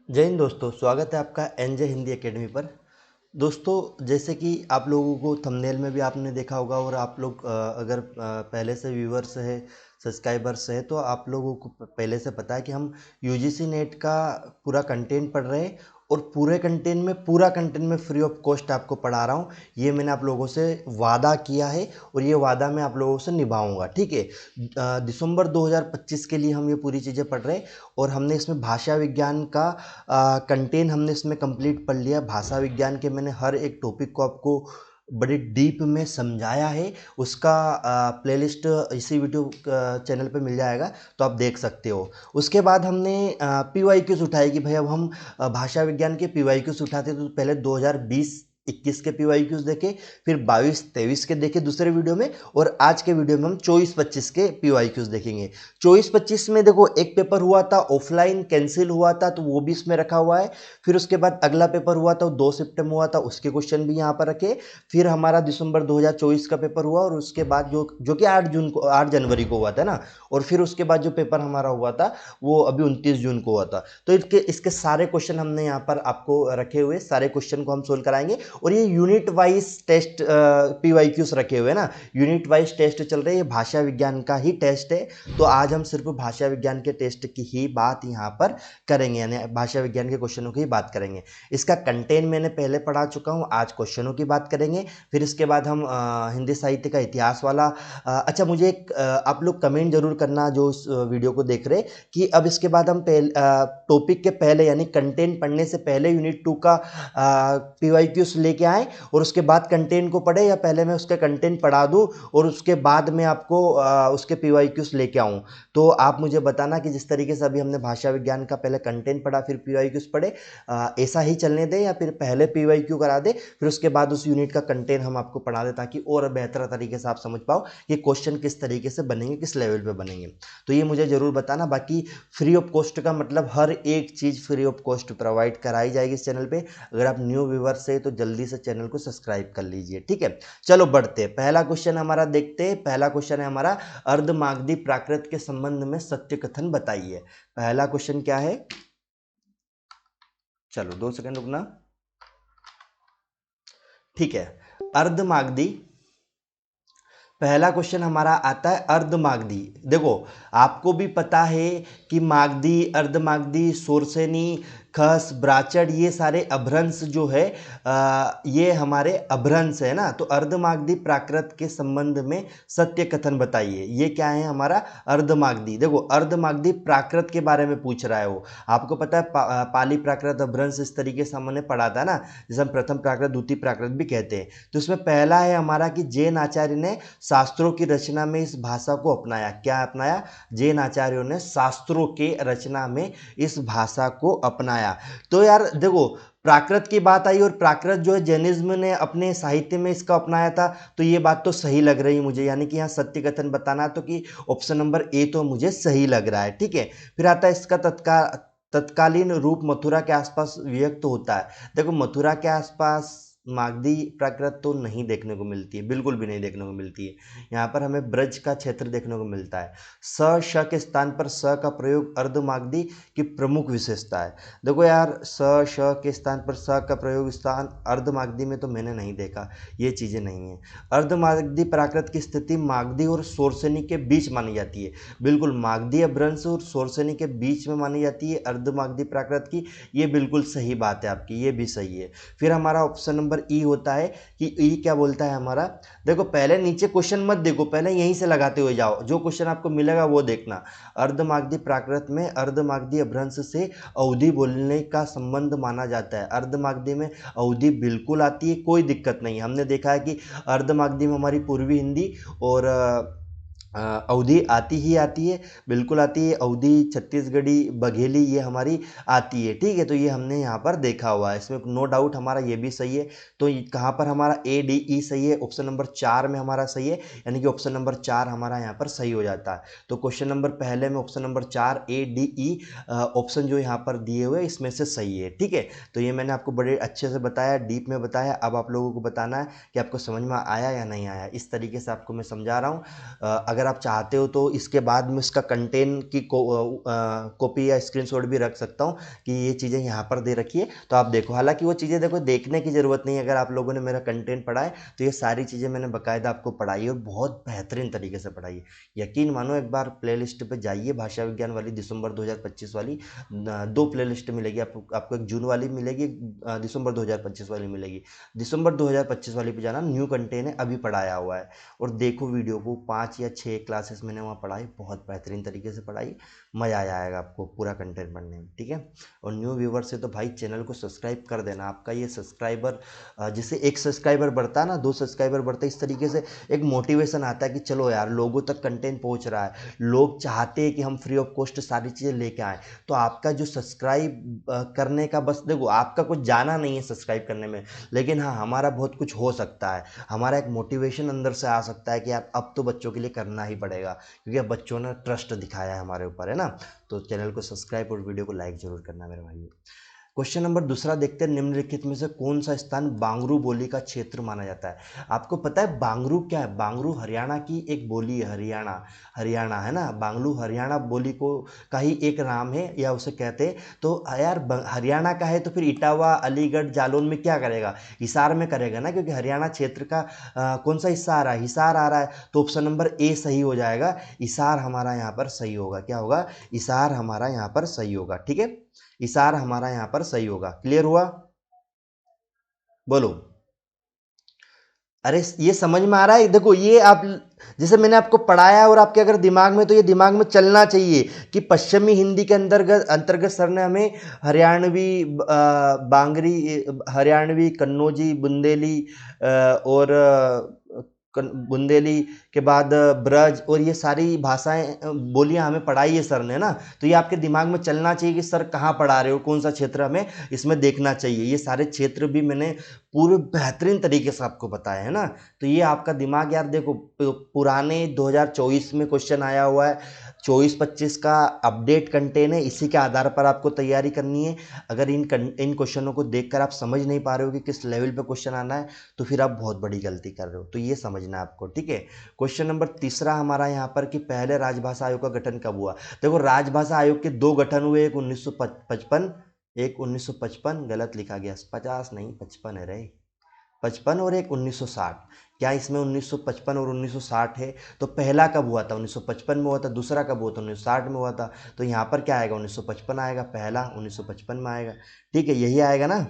जय हिंद दोस्तों, स्वागत है आपका एनजे हिंदी एकेडमी पर। दोस्तों, जैसे कि आप लोगों को थंबनेल में भी आपने देखा होगा और आप लोग अगर पहले से व्यूवर्स है, सब्सक्राइबर्स है, तो आप लोगों को पहले से पता है कि हम यूजीसी नेट का पूरा कंटेंट पढ़ रहे हैं और पूरा कंटेंट में फ्री ऑफ कॉस्ट आपको पढ़ा रहा हूँ। ये मैंने आप लोगों से वादा किया है और ये वादा मैं आप लोगों से निभाऊंगा, ठीक है। दिसंबर 2025 के लिए हम ये पूरी चीज़ें पढ़ रहे हैं और हमने इसमें भाषा विज्ञान का कंटेंट हमने इसमें कंप्लीट पढ़ लिया। भाषा विज्ञान के मैंने हर एक टॉपिक को आपको बड़े डीप में समझाया है। उसका प्लेलिस्ट इसी वीडियो चैनल पे मिल जाएगा, तो आप देख सकते हो। उसके बाद हमने पीवाईक्यूज उठाए कि भाई अब हम भाषा विज्ञान के पीवाईक्यूज उठाते तो पहले 2020-21 के पीवाईक्यूज देखे, फिर 22-23 के देखे दूसरे वीडियो में, और आज के वीडियो में हम 24-25 के पीवाईक्यूज देखेंगे। 24-25 में देखो एक पेपर हुआ था ऑफलाइन, कैंसिल हुआ था, तो वो भी इसमें रखा हुआ है। फिर उसके बाद अगला पेपर हुआ था, वो 2 सितंबर हुआ था, उसके क्वेश्चन भी यहाँ पर रखे। फिर हमारा दिसंबर 2024 का पेपर हुआ और उसके बाद जो कि 8 जनवरी को हुआ था ना, और फिर उसके बाद जो पेपर हमारा हुआ था वो अभी 29 जून को हुआ था। तो इसके इसके सारे क्वेश्चन हमने यहाँ पर आपको रखे हुए, सारे क्वेश्चन को हम सोल्व कराएंगे। और ये यूनिट वाइज टेस्ट पीवाईक्यूज रखे हुए ना, यूनिट वाइज टेस्ट चल रहे हैं। ये भाषा विज्ञान का ही टेस्ट है, तो आज हम सिर्फ भाषा विज्ञान के टेस्ट की ही बात यहाँ पर करेंगे, यानी भाषा विज्ञान के क्वेश्चनों की ही बात करेंगे। इसका कंटेंट मैंने पहले पढ़ा चुका हूँ, आज क्वेश्चनों की बात करेंगे। फिर इसके बाद हम हिंदी साहित्य का इतिहास वाला अच्छा, मुझे एक आप लोग कमेंट जरूर करना जो इस वीडियो को देख रहे, कि अब इसके बाद हम टॉपिक के पहले यानी कंटेंट पढ़ने से पहले यूनिट 2 का पीवाईक्यूज लेके आए और उसके बाद कंटेंट को पढ़े, या पहले मैं उसका कंटेंट पढ़ा दूं और उसके बाद मैं आपको उसके पीवाईक्यूज लेके आऊं। तो आप मुझे बताना कि जिस तरीके से अभी हमने भाषा विज्ञान का पहले कंटेंट पढ़ा फिर पीवाईक्यूज पढ़े, ऐसा ही चलने दें या फिर पहले पीवाईक्यू करा दे फिर उसके बाद उस यूनिट का कंटेंट हम आपको पढ़ा दें, ताकि और बेहतर तरीके से आप समझ पाओ कि क्वेश्चन किस तरीके से बनेंगे, किस लेवल पे बनेंगे। तो ये मुझे जरूर बताना। बाकी फ्री ऑफ कॉस्ट का मतलब हर एक चीज़ फ्री ऑफ कॉस्ट प्रोवाइड कराई जाएगी इस चैनल पे। अगर आप न्यू व्यूअर्स है तो जल्दी से चैनल को सब्सक्राइब कर लीजिए, ठीक है। चलो बढ़ते हैं, पहला क्वेश्चन हमारा देखते हैं। पहला क्वेश्चन है हमारा, अर्धमागधी प्राकृत के संबंध में सत्य कथन बताइए। पहला क्वेश्चन क्या है, चलो 2 सेकंड रुकना, ठीक है। अर्धमागधी, पहला क्वेश्चन हमारा आता है अर्धमागधी। देखो, आपको भी पता है कि मागधी, अर्धमागधी, सोरसेनी, खस, ब्राचड़, ये सारे अभ्रंश जो है ये हमारे अभ्रंश है ना। तो अर्धमागधी प्राकृत के संबंध में सत्य कथन बताइए, ये क्या है हमारा अर्धमागधी। देखो, अर्धमागधी प्राकृत के बारे में पूछ रहा है वो। आपको पता है पाली प्राकृत, अभ्रंश, इस तरीके से हमने पढ़ा था ना, जिसे हम प्रथम प्राकृत द्वितीय प्राकृत भी कहते हैं। तो इसमें पहला है हमारा कि जैन आचार्य ने शास्त्रों की रचना में इस भाषा को अपनाया। क्या अपनाया? जैन आचार्यों ने शास्त्रों के रचना में इस भाषा को अपनाया। तो यार देखो, प्राकृत की बात आई और प्राकृत जो है जैनिज्म ने अपने साहित्य में इसका अपनाया था, तो ये बात तो सही लग रही मुझे, यानी कि यहाँ सत्य कथन बताना, तो कि ऑप्शन नंबर ए तो मुझे सही लग रहा है, ठीक है। फिर आता है इसका तत्कालीन रूप मथुरा के आसपास व्यक्त होता है। देखो, मथुरा के आसपास मागधी प्राकृत तो नहीं देखने को मिलती है, बिल्कुल भी नहीं देखने को मिलती है। यहाँ पर हमें ब्रज का क्षेत्र देखने को मिलता है। स श के स्थान पर स का प्रयोग अर्धमागधी की प्रमुख विशेषता है। देखो यार, स श के स्थान पर स का प्रयोग स्थान अर्धमागधी में तो मैंने नहीं देखा, ये चीज़ें नहीं है। अर्धमागधी प्राकृत की स्थिति मागधी और सोरसेनी के बीच मानी जाती है। बिल्कुल, मागधी अपभ्रंश और सोरसेनी के बीच में मानी जाती है अर्धमागधी प्राकृत की, ये बिल्कुल सही बात है आपकी, ये भी सही है। फिर हमारा ऑप्शन नंबर ई होता है कि ई क्या बोलता है हमारा। देखो, पहले नीचे क्वेश्चन मत देखो, पहले यहीं से लगाते हुए जाओ, जो क्वेश्चन आपको मिलेगा वो देखना। अर्धमागधी प्राकृत में अर्धमागधी अपभ्रंश से अवधि बोलने का संबंध माना जाता है। अर्धमागधी में अवधि बिल्कुल आती है, कोई दिक्कत नहीं है। हमने देखा है कि अर्धमागधी में हमारी पूर्वी हिंदी और अवधि आती ही आती है, बिल्कुल आती है। अवधि, छत्तीसगढ़ी, बघेली, ये हमारी आती है, ठीक है। तो ये हमने यहाँ पर देखा हुआ है, इसमें नो डाउट हमारा ये भी सही है। तो कहाँ पर हमारा ए डी ई सही है? ऑप्शन नंबर 4 में हमारा सही है, यानी कि ऑप्शन नंबर 4 हमारा यहाँ पर सही हो जाता है। तो क्वेश्चन नंबर पहले में option number 4 A D E option जो यहाँ पर दिए हुए इसमें से सही है, ठीक है। तो ये मैंने आपको बड़े अच्छे से बताया, डीप में बताया। अब आप लोगों को बताना है कि आपको समझ में आया या नहीं आया। इस तरीके से आपको मैं समझा रहा हूँ। अगर अगर आप चाहते हो तो इसके बाद में इसका कंटेंट की कॉपी या स्क्रीनशॉट भी रख सकता हूँ कि ये चीज़ें यहाँ पर दे रखी है, तो आप देखो। हालांकि वो चीज़ें देखो देखने की ज़रूरत नहीं है, अगर आप लोगों ने मेरा कंटेंट पढ़ा है तो ये सारी चीज़ें मैंने बाकायदा आपको पढ़ाई है और बहुत बेहतरीन तरीके से पढ़ाई है। यकीन मानो, एक बार प्लेलिस्ट पे जाइए, भाषा विज्ञान वाली दिसंबर 2025 वाली, दो प्लेलिस्ट मिलेगी आपको एक जून वाली मिलेगी, एक दिसंबर 2025 वाली मिलेगी। दिसंबर 2025 वाली पे जाना, न्यू कंटेंट है, अभी पढ़ाया हुआ है, और देखो वीडियो को। 5 या 6 क्लासेस मैंने वहाँ पढ़ाई, बहुत बेहतरीन तरीके से पढ़ाई, मज़ा आएगा आपको पूरा कंटेंट पढ़ने में, ठीक है। और न्यू व्यूवर से तो भाई चैनल को सब्सक्राइब कर देना। आपका ये सब्सक्राइबर, जैसे एक सब्सक्राइबर बढ़ता है ना, 2 सब्सक्राइबर बढ़ता है, इस तरीके से एक मोटिवेशन आता है कि चलो यार लोगों तक कंटेंट पहुंच रहा है, लोग चाहते हैं कि हम फ्री ऑफ कॉस्ट सारी चीज़ें लेके आएँ। तो आपका जो सब्सक्राइब करने का, बस देखो आपका कुछ जाना नहीं है सब्सक्राइब करने में, लेकिन हाँ हमारा बहुत कुछ हो सकता है। हमारा एक मोटिवेशन अंदर से आ सकता है कि यार अब तो बच्चों के लिए करना ही पड़ेगा, क्योंकि अब बच्चों ने ट्रस्ट दिखाया है हमारे ऊपर, है ना। तो चैनल को सब्सक्राइब और वीडियो को लाइक जरूर करना मेरे भाइयों। क्वेश्चन नंबर दूसरा देखते हैं, निम्नलिखित में से कौन सा स्थान बांगरू बोली का क्षेत्र माना जाता है। आपको पता है बांगरू क्या है? बांगरू हरियाणा की एक बोली है, हरियाणा, हरियाणा है ना, बांगरू हरियाणा बोली को का ही एक नाम है, या उसे कहते हैं। तो यार हरियाणा का है तो फिर इटावा, अलीगढ़, जालौन में क्या करेगा? हिसार में करेगा ना, क्योंकि हरियाणा क्षेत्र का कौन सा हिस्सा आ रहा है? हिसार आ रहा है, तो ऑप्शन नंबर ए सही हो जाएगा। हिसार हमारा यहाँ पर सही होगा। क्या होगा? हिसार हमारा यहाँ पर सही होगा, ठीक है। इशार हमारा यहां पर सही होगा। क्लियर हुआ? बोलो। अरे ये समझ में आ रहा है? देखो ये आप, जैसे मैंने आपको पढ़ाया और आपके अगर दिमाग में, तो ये दिमाग में चलना चाहिए कि पश्चिमी हिंदी के अंतर्गत अंतर्गत सर ने हमें हरियाणवी, बांगरी, हरियाणवी, कन्नौजी, बुंदेली, और बुंदेली के बाद ब्रज, और ये सारी भाषाएं, बोलियां हमें पढ़ाई है सर ने ना। तो ये आपके दिमाग में चलना चाहिए कि सर कहाँ पढ़ा रहे हो, कौन सा क्षेत्र हमें इसमें देखना चाहिए। ये सारे क्षेत्र भी मैंने पूरे बेहतरीन तरीके से आपको बताया है ना। तो ये आपका दिमाग यार देखो, पुराने 2024 में क्वेश्चन आया हुआ है, 24-25 का अपडेट कंटेंट है, इसी के आधार पर आपको तैयारी करनी है। अगर इन क्वेश्चनों को देखकर आप समझ नहीं पा रहे हो कि किस लेवल पे क्वेश्चन आना है, तो फिर आप बहुत बड़ी गलती कर रहे हो। तो ये समझना है आपको, ठीक है। क्वेश्चन नंबर तीसरा हमारा यहाँ पर कि पहले राजभाषा आयोग का गठन कब हुआ। देखो राजभाषा आयोग के 2 गठन हुए, एक 1955, एक 1955, गलत लिखा गया, 50 नहीं 55 है रे, 55, और एक 1960। क्या इसमें 1955 और 1960 है? तो पहला कब हुआ था? 1955 में हुआ था। दूसरा कब हुआ था? 1960 में हुआ था। तो यहाँ पर क्या आएगा? 1955 आएगा, पहला 1955 में आएगा, ठीक है, यही आएगा ना।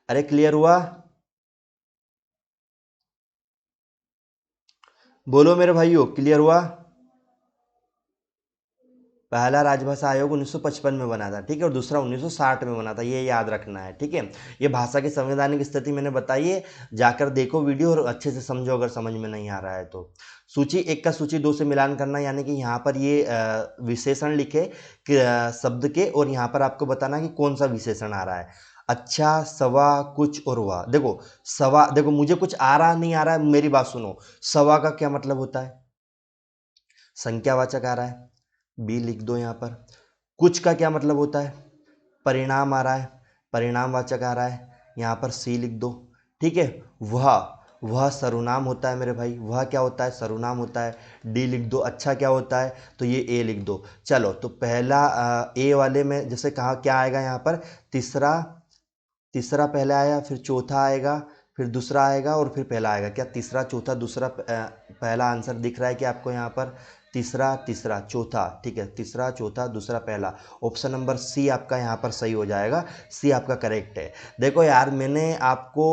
अरे क्लियर हुआ? बोलो मेरे भाइयों, क्लियर हुआ? पहला राजभाषा आयोग 1955 में बना था, ठीक है, और दूसरा 1960 में बना था, ये याद रखना है, ठीक है। ये भाषा की संवैधानिक स्थिति मैंने बताई है, जाकर देखो वीडियो और अच्छे से समझो अगर समझ में नहीं आ रहा है तो। सूची 1 का सूची 2 से मिलान करना, यानी कि यहाँ पर ये विशेषण लिखे शब्द के, और यहाँ पर आपको बताना कि कौन सा विशेषण आ रहा है। अच्छा, सवा, कुछ और वह। देखो सवा, देखो मुझे कुछ आ रहा नहीं आ रहा है, मेरी बात सुनो। सवा का क्या मतलब होता है? संख्यावाचक आ रहा है, बी लिख दो यहाँ पर। कुछ का क्या मतलब होता है? परिणाम आ रहा है, परिणामवाचक आ रहा है, यहाँ पर सी लिख दो, ठीक है। वह सर्वनाम होता है मेरे भाई, वह क्या होता है? सर्वनाम होता है, डी लिख दो। अच्छा क्या होता है? तो ये ए लिख दो। चलो तो पहला ए वाले में जैसे कहा क्या आएगा यहाँ पर? तीसरा, तीसरा पहले आया, फिर चौथा आएगा, फिर दूसरा आएगा, और फिर पहला आएगा। क्या तीसरा, चौथा, दूसरा, पहला आंसर दिख रहा है कि आपको यहाँ पर? तीसरा, तीसरा, चौथा, ठीक है, तीसरा, चौथा, दूसरा, पहला। ऑप्शन नंबर सी आपका यहाँ पर सही हो जाएगा, सी आपका करेक्ट है। देखो यार मैंने आपको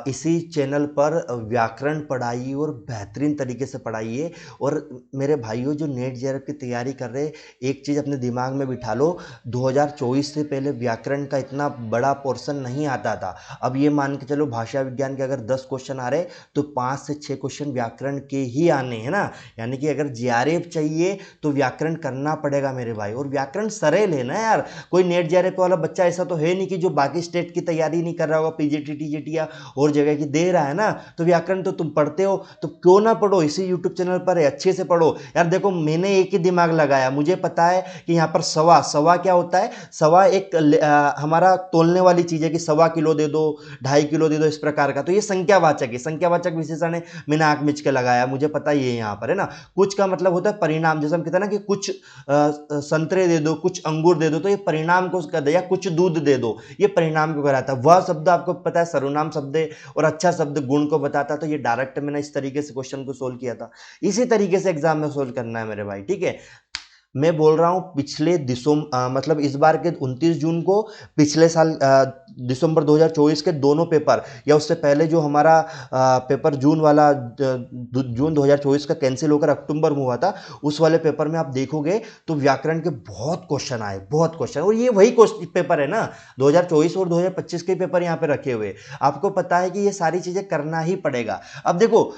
इसी चैनल पर व्याकरण पढ़ाई और बेहतरीन तरीके से पढ़ाई है। और मेरे भाइयों जो नेट जेआरएफ की तैयारी कर रहे हैं, एक चीज़ अपने दिमाग में बिठा लो, 2024 से पहले व्याकरण का इतना बड़ा पोर्शन नहीं आता था। अब ये मान के चलो भाषा विज्ञान के अगर 10 क्वेश्चन आ रहे, तो 5 से 6 क्वेश्चन व्याकरण के ही आने हैं ना। यानी कि अगर जीआरएफ तारीफ चाहिए तो व्याकरण करना पड़ेगा मेरे भाई, और व्याकरण सरल है ना यार। कोई नेट जेआरएफ वाला बच्चा ऐसा तो है नहीं कि जो बाकी स्टेट की तैयारी नहीं कर रहा होगा, पीजीटी टीजीटी या और जगह की दे रहा है ना, तो व्याकरण तो तुम पढ़ते हो, तो क्यों ना पढ़ो, इसी यूट्यूब चैनल पर है, अच्छे से पढ़ो यार। देखो मैंने एक ही दिमाग लगाया, मुझे पता है कि यहाँ पर सवा सवा क्या होता है। सवा एक हमारा तोलने वाली चीज है कि 1.25 किलो दे दो, 2.5 किलो दे दो, इस प्रकार का। तो ये संख्यावाचक है, संख्यावाचक विशेषण है, मैंने आंख मिच के लगाया, मुझे पता ही है यहाँ पर, है ना। कुछ का मतलब होता है परिणाम, जैसे हम कहते हैं ना कि कुछ संतरे दे दो, कुछ अंगूर दे दो, तो ये परिणाम को कर दे, या कुछ दूध दे दो, ये परिणाम को कराता है। वह शब्द आपको पता है सर्वनाम शब्द है, और अच्छा शब्द गुण को बताता है। तो ये डायरेक्ट मैंने इस तरीके से क्वेश्चन को सोल्व किया था, इसी तरीके से एग्जाम में सोल्व करना है मेरे भाई, ठीक है। मैं बोल रहा हूं पिछले मतलब इस बार के 29 जून को, पिछले साल दिसंबर 2024 के दोनों पेपर, या उससे पहले जो हमारा पेपर जून वाला, जून 2024 का कैंसिल होकर अक्टूबर में हुआ था, उस वाले पेपर में आप देखोगे तो व्याकरण के बहुत क्वेश्चन आए, बहुत क्वेश्चन। और ये वही पेपर है ना, 2024 और 2025 के पेपर यहाँ पे रखे हुए। आपको पता है कि ये सारी चीजें करना ही पड़ेगा। अब देखो,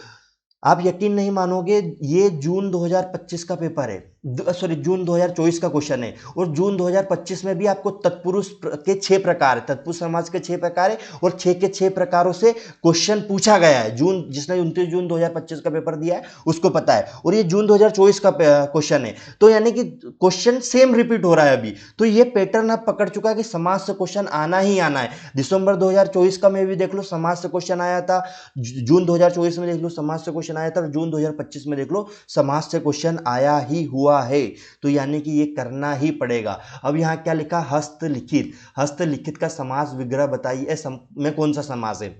आप यकीन नहीं मानोगे, ये जून 2025 का पेपर है, सॉरी जून 2024 का क्वेश्चन है, और जून 2025 में भी आपको तत्पुरुष के 6 प्रकार, तत्पुरुष समाज के 6 प्रकार है, और 6 के 6 प्रकारों से क्वेश्चन पूछा गया है। जून, जिसने 29 जून 2025 का पेपर दिया है उसको पता है, और ये जून 2024 का क्वेश्चन है। तो यानी कि क्वेश्चन सेम रिपीट हो रहा है अभी। तो ये पैटर्न आप पकड़ चुका है कि समाज से क्वेश्चन आना ही आना है। दिसंबर 2024 का में भी देख लो समाज से क्वेश्चन आया था, जून 2024 में देख लो समाज से क्वेश्चन आया था, और जून 2025 में देख लो समाज से क्वेश्चन आया ही हुआ है। तो यानी कि ये करना ही पड़ेगा। अब यहाँ क्या लिखा, हस्तलिखित, हस्तलिखित का समास विग्रह बताइए, में कौन सा समास है।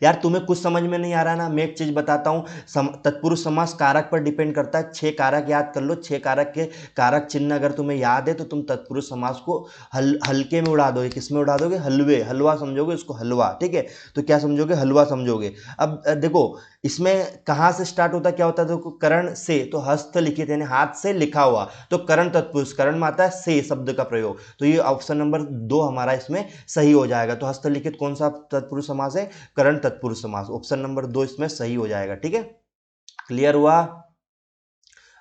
यार तुम्हें कुछ समझ में नहीं आ रहा ना, मैं एक चीज बताता हूं, तत्पुरुष समास कारक पर डिपेंड करता है। 6 कारक याद कर लो, 6 कारक के कारक चिन्ह अगर तुम्हें याद है तो तुम तत्पुरुष समास को हल्के में उड़ा दोगे। किस में उड़ा दोगे, हलवे, हलवा समझोगे उसको, हलवा, ठीक है। तो क्या समझोगे, हलवा समझोगे। अब देखो इसमें कहां से स्टार्ट होता, क्या होता है, देखो करण से, तो हस्तलिखित यानी हाथ से लिखा हुआ, तो करण तत्पुरुष, करण में आता है से शब्द का प्रयोग। तो ये ऑप्शन नंबर 2 हमारा इसमें सही हो जाएगा। तो हस्तलिखित कौन सा तत्पुरुष समास है, करण तत्पुरुष समास, ऑप्शन नंबर 2 इसमें सही हो जाएगा, ठीक है। क्लियर हुआ।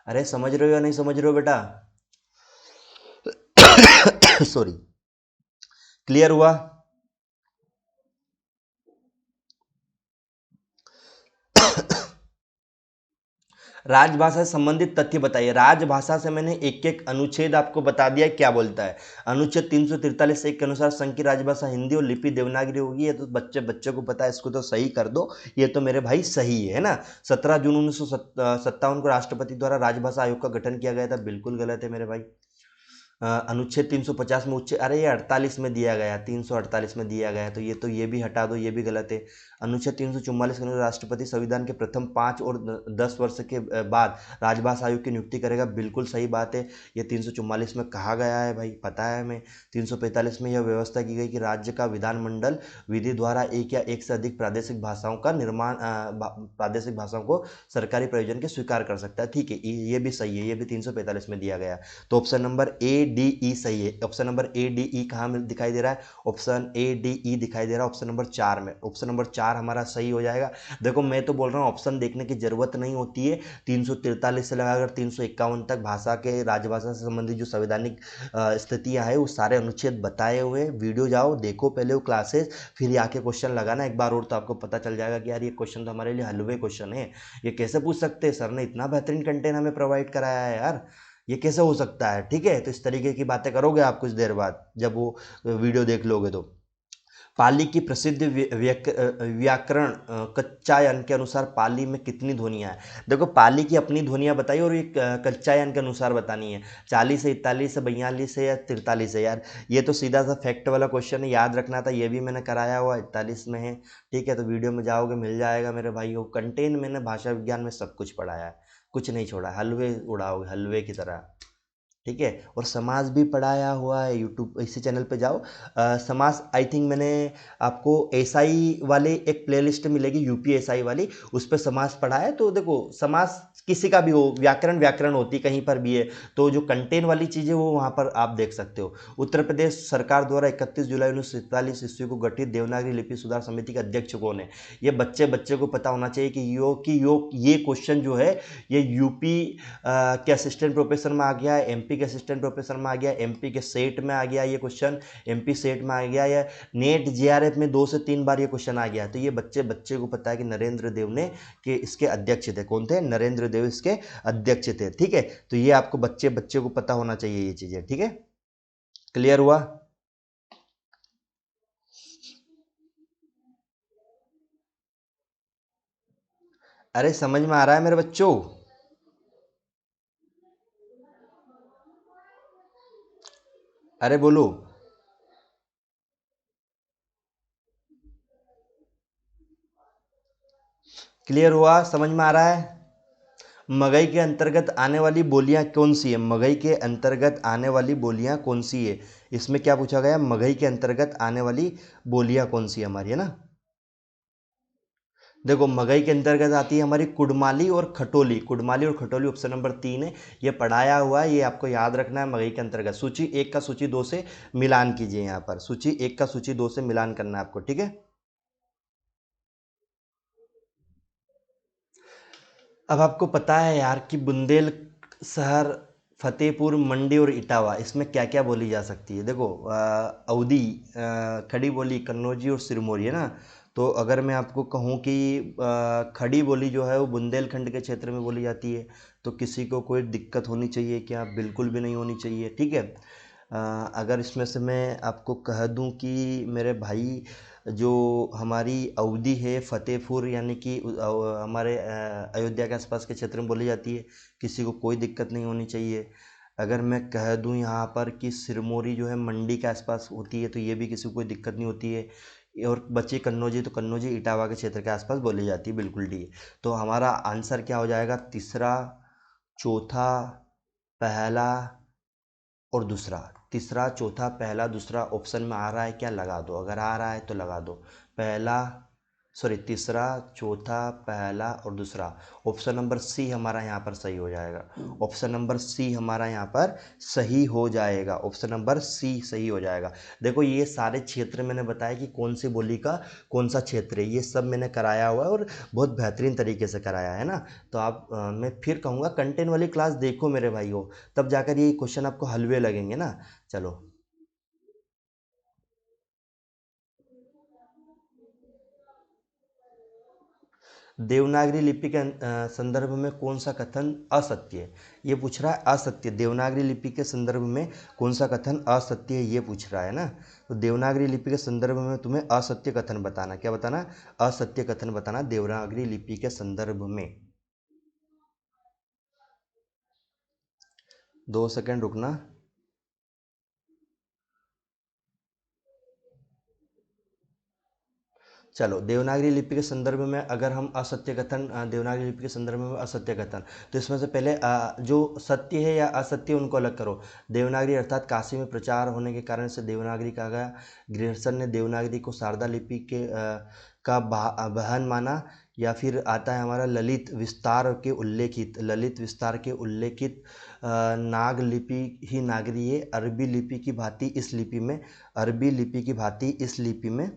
अरे समझ रहे हो या नहीं समझ रहे हो बेटा, सॉरी, क्लियर हुआ। राजभाषा से संबंधित तथ्य बताइए। राजभाषा से मैंने एक एक अनुच्छेद आपको बता दिया क्या बोलता है। अनुच्छेद 343 एक के अनुसार संघ की राजभाषा हिंदी और लिपि देवनागरी होगी। ये तो बच्चे बच्चे को पता है, इसको तो सही कर दो, ये तो मेरे भाई सही है ना। 17 जून 1957 को राष्ट्रपति द्वारा राजभाषा आयोग का गठन किया गया था, बिल्कुल गलत है मेरे भाई। अनुच्छेद 350 में उच्च, अरे ये 48 में दिया गया, 348 में दिया गया, तो ये भी हटा दो, ये भी गलत है। अनुच्छेद 344 के अनुसार राष्ट्रपति संविधान के प्रथम 5 और 10 वर्ष के बाद राजभाषा आयोग की नियुक्ति करेगा, बिल्कुल सही बात है। ये 344 में कहा गया है भाई, पता है हमें। 345 में यह व्यवस्था की गई कि राज्य का विधानमंडल विधि द्वारा एक या एक से अधिक प्रादेशिक भाषाओं का निर्माण, प्रादेशिक भाषाओं को सरकारी प्रयोजन के स्वीकार कर सकता है, ठीक है, ये भी सही है, ये भी 345 में दिया गया। तो option number A D E सही है। Option number A D E कहाँ में दिखाई दे रहा है, ऑप्शन ए डी ई दिखाई दे रहा है ऑप्शन नंबर 4 में। ऑप्शन नंबर 4 हमारा सही हो जाएगा। देखो मैं तो बोल रहा हूँ ऑप्शन देखने की जरूरत नहीं होती है। 343 से लगाकर 351 तक भाषा के, राजभाषा से संबंधित जो संवैधानिक स्थितियाँ है, वो सारे अनुच्छेद बताए हुए। वीडियो जाओ देखो पहले वो क्लासेस, फिर आके क्वेश्चन लगाना एक बार और, तो आपको पता चल जाएगा कि यार ये क्वेश्चन तो हमारे लिए हलवे क्वेश्चन है, ये कैसे पूछ सकते हैं, सर ने इतना बेहतरीन कंटेंट हमें प्रोवाइड कराया है यार, ये कैसे हो सकता है, ठीक है। तो इस तरीके की बातें करोगे आप कुछ देर बाद जब वो वीडियो देख लोगे तो। पाली की प्रसिद्ध व्याकरण कच्चायन के अनुसार पाली में कितनी ध्वनियाँ हैं। देखो पाली की अपनी ध्वनियाँ बताइए, और एक कच्चायन के अनुसार बतानी है। 40 है, 41 है, 42 है या 43 है। यार ये तो सीधा सा फैक्ट वाला क्वेश्चन है, याद रखना था, ये भी मैंने कराया हुआ 41 में है, ठीक है। तो वीडियो में जाओगे मिल जाएगा मेरे भाइयों, कंटेंट मैंने भाषा विज्ञान में सब कुछ पढ़ाया है, कुछ नहीं छोड़ा, हलवे उड़ाओगे हलवे की तरह, ठीक है। और समास भी पढ़ाया हुआ है, यूट्यूब इसी चैनल पे जाओ। समास आई थिंक मैंने आपको एसआई वाले एक प्लेलिस्ट मिलेगी, यूपी एसआई वाली, उस पर समास पढ़ा है। तो देखो समास किसी का भी हो, व्याकरण व्याकरण होती कहीं पर भी है, तो जो कंटेन वाली चीज़ें वो वहाँ पर आप देख सकते हो। उत्तर प्रदेश सरकार द्वारा 31 जुलाई 1947 ईस्वी को गठित देवनागरी लिपि सुधार समिति के अध्यक्ष कौन है? ये बच्चे बच्चे को पता होना चाहिए कि ये क्वेश्चन जो है ये यूपी के असिस्टेंट प्रोफेसर में आ गया है, एमपी के असिस्टेंट प्रोफेसर में आ गया, एमपी के सेट में आ गया ये क्वेश्चन, एमपी सेट में आ गया, या नेट जेआरएफ में 2 से 3 बार ये क्वेश्चन आ गया। तो ये बच्चे बच्चे को पता है कि नरेंद्र देव ने कि इसके अध्यक्ष थे। कौन थे? नरेंद्र देव इसके अध्यक्ष थे। ठीक है, तो ये आपको बच्चे बच्चे को पता होना चाहिए ये चीजें। ठीक है, क्लियर हुआ? अरे समझ में आ रहा है मेरे बच्चों? अरे बोलो। क्लियर हुआ? समझ में आ रहा है? मगही के अंतर्गत आने वाली बोलियां कौन सी है? मगही के अंतर्गत आने वाली बोलियां कौन सी है? इसमें क्या पूछा गया? मगही के अंतर्गत आने वाली बोलियां कौन सी है हमारी, है ना? देखो मगही के अंतर्गत आती है हमारी कुड़माली और खटोली। कुड़माली और खटोली ऑप्शन नंबर 3 है। ये पढ़ाया हुआ है, ये आपको याद रखना है। मगही के अंतर्गत सूची 1 का सूची 2 से मिलान कीजिए। यहाँ पर सूची 1 का सूची 2 से मिलान करना है आपको। ठीक है, अब आपको पता है यार कि बुंदेल शहर, फतेहपुर, मंडी और इटावा, इसमें क्या क्या बोली जा सकती है? देखो अवधी, खड़ी बोली, कन्नौजी और सिरमौरी, है ना? तो अगर मैं आपको कहूँ कि खड़ी बोली जो है वो बुंदेलखंड के क्षेत्र में बोली जाती है, तो किसी को कोई दिक्कत होनी चाहिए क्या? बिल्कुल भी नहीं होनी चाहिए। ठीक है। अगर इसमें से मैं आपको कह दूं कि मेरे भाई जो हमारी अवधि है फतेहपुर, यानी कि हमारे अयोध्या के आसपास के क्षेत्र में बोली जाती है, किसी को कोई दिक्कत नहीं होनी चाहिए। अगर मैं कह दूं यहाँ पर कि सिरमौरी जो है मंडी के आसपास होती है, तो ये भी किसी को कोई दिक्कत नहीं होती है। और बची कन्नौजी, तो कन्नौजी इटावा के क्षेत्र के आसपास बोली जाती है, बिल्कुल डी है। तो हमारा आंसर क्या हो जाएगा? तीसरा, चौथा, पहला और दूसरा। तीसरा, चौथा, पहला, दूसरा ऑप्शन में आ रहा है क्या? लगा दो, अगर आ रहा है तो लगा दो। पहला, सॉरी, तीसरा, चौथा, पहला और दूसरा। ऑप्शन नंबर सी हमारा यहाँ पर सही हो जाएगा। ऑप्शन नंबर सी हमारा यहाँ पर सही हो जाएगा। ऑप्शन नंबर सी सही हो जाएगा। देखो ये सारे क्षेत्र मैंने बताया कि कौन सी बोली का कौन सा क्षेत्र है, ये सब मैंने कराया हुआ है और बहुत बेहतरीन तरीके से कराया है ना। तो आप मैं फिर कहूँगा कंटेंट वाली क्लास देखो मेरे भाइयों, तब जाकर ये क्वेश्चन आपको हलवे लगेंगे ना। चलो, देवनागरी लिपि के संदर्भ में कौन सा कथन असत्य है? ये पूछ रहा है असत्य। देवनागरी लिपि के संदर्भ में कौन सा कथन असत्य है, ये पूछ रहा है ना। तो देवनागरी लिपि के संदर्भ में तुम्हें असत्य कथन बताना। क्या बताना? असत्य कथन बताना देवनागरी लिपि के संदर्भ में। 2 सेकंड रुकना। चलो, देवनागरी लिपि के संदर्भ में अगर हम असत्य कथन, देवनागरी लिपि के संदर्भ में असत्य कथन, तो इसमें से पहले जो सत्य है या असत्य उनको अलग करो। देवनागरी अर्थात काशी में प्रचार होने के कारण से देवनागरी कहा गया। ग्रियर्सन ने देवनागरी को शारदा लिपि के का बहन माना। या फिर आता है हमारा ललित विस्तार के उल्लेखित नाग लिपि ही नागरी है। अरबी लिपि की भांति इस लिपि में, अरबी लिपि की भांति इस लिपि में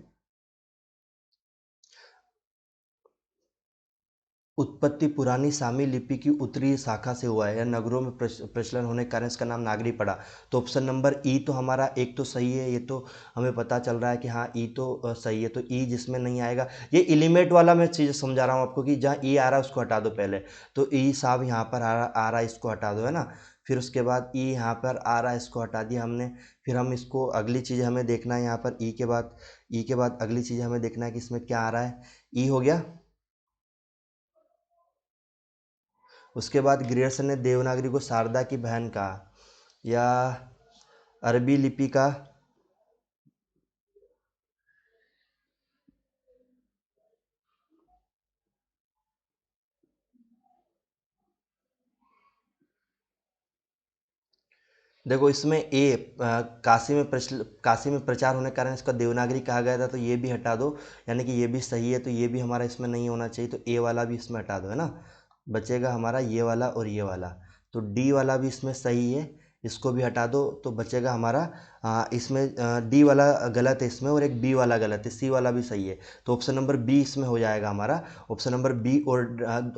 उत्पत्ति पुरानी सामी लिपि की उत्तरी शाखा से हुआ है, या नगरों में प्रचलन होने के कारण इसका नाम नागरी पड़ा। तो ऑप्शन नंबर ई तो हमारा एक तो सही है, ये तो हमें पता चल रहा है कि हाँ ई तो सही है। तो ई जिसमें नहीं आएगा, ये इलिमेट वाला मैं चीज़ समझा रहा हूँ आपको कि जहाँ ई आ रहा है उसको हटा दो पहले। तो ई साहब यहाँ पर आ रहा है, इसको हटा दो, है ना। फिर उसके बाद ई यहाँ पर आ रहा है, इसको हटा दिया हमने। फिर हम इसको अगली चीज़ हमें देखना है यहाँ पर ई के बाद अगली चीज़ हमें देखना है कि इसमें क्या आ रहा है। ई हो गया। उसके बाद ग्रियर्सन ने देवनागरी को शारदा की बहन कहा, या अरबी लिपि का देखो इसमें ए काशी में प्रचार होने के कारण इसका देवनागरी कहा गया था, तो ये भी हटा दो, यानी कि ये भी सही है, तो ये भी हमारा इसमें नहीं होना चाहिए, तो ए वाला भी इसमें हटा दो, है ना। बचेगा हमारा ये वाला और ये वाला। तो डी वाला भी इसमें सही है, इसको भी हटा दो, तो बचेगा हमारा इसमें डी वाला गलत है इसमें, और एक बी वाला गलत है, सी वाला भी सही है। तो ऑप्शन नंबर बी इसमें हो जाएगा हमारा, ऑप्शन नंबर बी और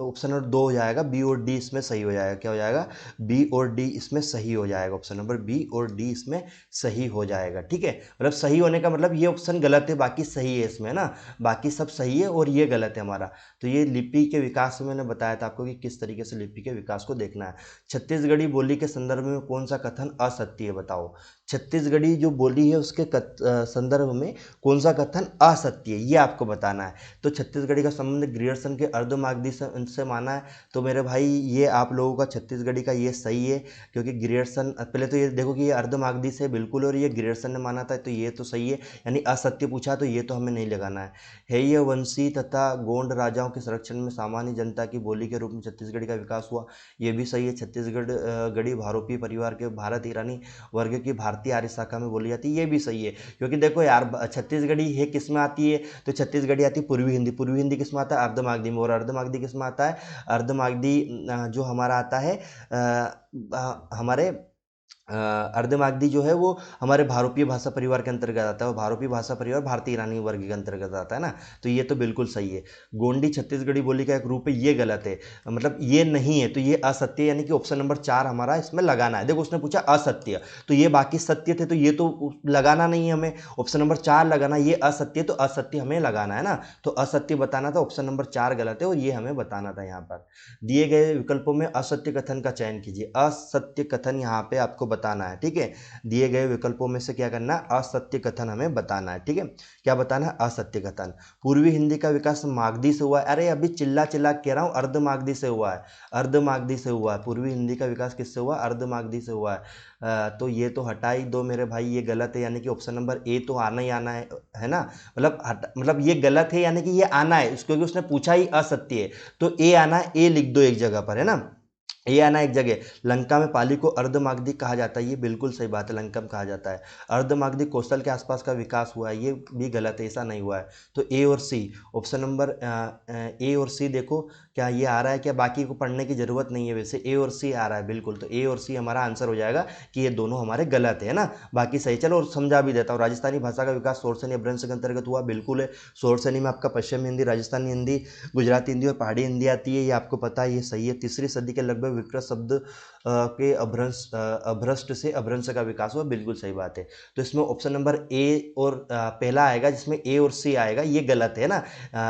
ऑप्शन नंबर दो हो जाएगा, बी और डी इसमें सही हो जाएगा। क्या हो जाएगा? बी और डी इसमें सही हो जाएगा, ऑप्शन नंबर बी और डी इसमें सही हो जाएगा। ठीक है, मतलब सही होने का मतलब ये ऑप्शन गलत है, बाकी सही है इसमें ना, बाकी सब सही है और ये गलत है हमारा। तो ये लिपि के विकास में मैंने बताया था आपको कि किस तरीके से लिपि के विकास को देखना है। छत्तीसगढ़ी बोली के संदर्भ में कौन सा कथन असत्य है, बताओ। छत्तीसगढ़ी जो बोली है उसके संदर्भ में कौन सा कथन असत्य है, ये आपको बताना है। तो छत्तीसगढ़ी का संबंध ग्रियर्सन के अर्धमागधी से माना है, तो मेरे भाई ये आप लोगों का छत्तीसगढ़ी का ये सही है, क्योंकि ग्रियर्सन पहले तो ये देखो कि ये अर्धमागधी से बिल्कुल, और ये ग्रियर्सन ने माना था, तो ये तो सही है, यानी असत्य पूछा तो ये तो हमें नहीं लगाना है। ये वंशी तथा गोंड राजाओं के संरक्षण में सामान्य जनता की बोली के रूप में छत्तीसगढ़ी का विकास हुआ, ये भी सही है। छत्तीसगढ़ गढ़ी भारोपी परिवार के भारत ईरानी वर्ग की भारतीय आर्य शाखा में बोली जाती है, ये भी सही है। क्योंकि देखो यार छत्तीसगढ़ी है किस में आती है, तो छत्तीसगढ़ी आती है पूर्वी हिंदी, पूर्वी हिंदी किस में आता है? अर्धमागधी में, और अर्धमागधी किस में आता है? अर्धमागधी जो हमारा आता है हमारे अर्धमागधी जो है वो हमारे भारोपीय भाषा परिवार के अंतर्गत आता है, और भारोपीय भाषा परिवार भारतीय ईरानी वर्ग के अंतर्गत आता है ना, तो ये तो बिल्कुल सही है। गोंडी छत्तीसगढ़ी बोली का एक रूप है, ये गलत है, मतलब ये नहीं है, तो ये असत्य, यानी कि ऑप्शन नंबर 4 हमारा इसमें लगाना है। देखो उसने पूछा असत्य, तो ये बाकी सत्य थे, तो ये तो लगाना नहीं है हमें, ऑप्शन नंबर 4 लगाना। ये असत्य, तो असत्य हमें लगाना है ना, तो असत्य बताना था, ऑप्शन नंबर 4 गलत है, और ये हमें बताना था। यहाँ पर दिए गए विकल्पों में असत्य कथन का चयन कीजिए। असत्य कथन यहाँ पे आपको बताना है, ठीक है। दिए गए विकल्पों में से क्या करना है? असत्य कथन हमें बताना है, ठीक है। क्या बताना है? असत्य कथन। पूर्वी हिंदी का विकास मागधी से हुआ है। अरे अभी चिल्ला चिल्ला कह रहा हूँ, अर्ध मागधी से हुआ है, अर्ध मागधी से हुआ है। पूर्वी हिंदी का विकास किससे हुआ? अर्ध मागधी से हुआ है। तो ये तो हटा ही दो मेरे भाई, ये गलत है, यानी कि ऑप्शन नंबर ए तो आना ही आना है ना, मतलब ये गलत है, यानी कि ये आना है, क्योंकि उसने पूछा ही असत्य है, तो ए आना है, ए लिख दो एक जगह पर, है ना, ये आना एक जगह। लंका में पाली को अर्धमागधी कहा जाता है, ये बिल्कुल सही बात है, लंका में कहा जाता है। अर्धमागधी कोस्टल के आसपास का विकास हुआ है, ये भी गलत है, ऐसा नहीं हुआ है। तो ए और सी, ऑप्शन नंबर ए और सी देखो क्या ये आ रहा है, क्या बाकी को पढ़ने की जरूरत नहीं है, वैसे ए और सी आ रहा है बिल्कुल, तो ए और सी हमारा आंसर हो जाएगा कि ये दोनों हमारे गलत है ना, बाकी सही। चलो और समझा भी देता हूँ। राजस्थानी भाषा का विकास शोरसेनी अपभ्रंश के अंतर्गत हुआ, बिल्कुल है। शोरसेनी में आपका पश्चिमी हिंदी, राजस्थानी हिंदी, गुजराती हिंदी और पहाड़ी हिंदी आती है, ये आपको पता है, ये सही है। तीसरी सदी के लगभग विकृत शब्द के अभ्रष्ट से अभ्रंश का विकास हुआ, बिल्कुल सही बात है। तो इसमें ऑप्शन नंबर ए और पहला आएगा, जिसमें ए और सी आएगा, ये गलत है ना,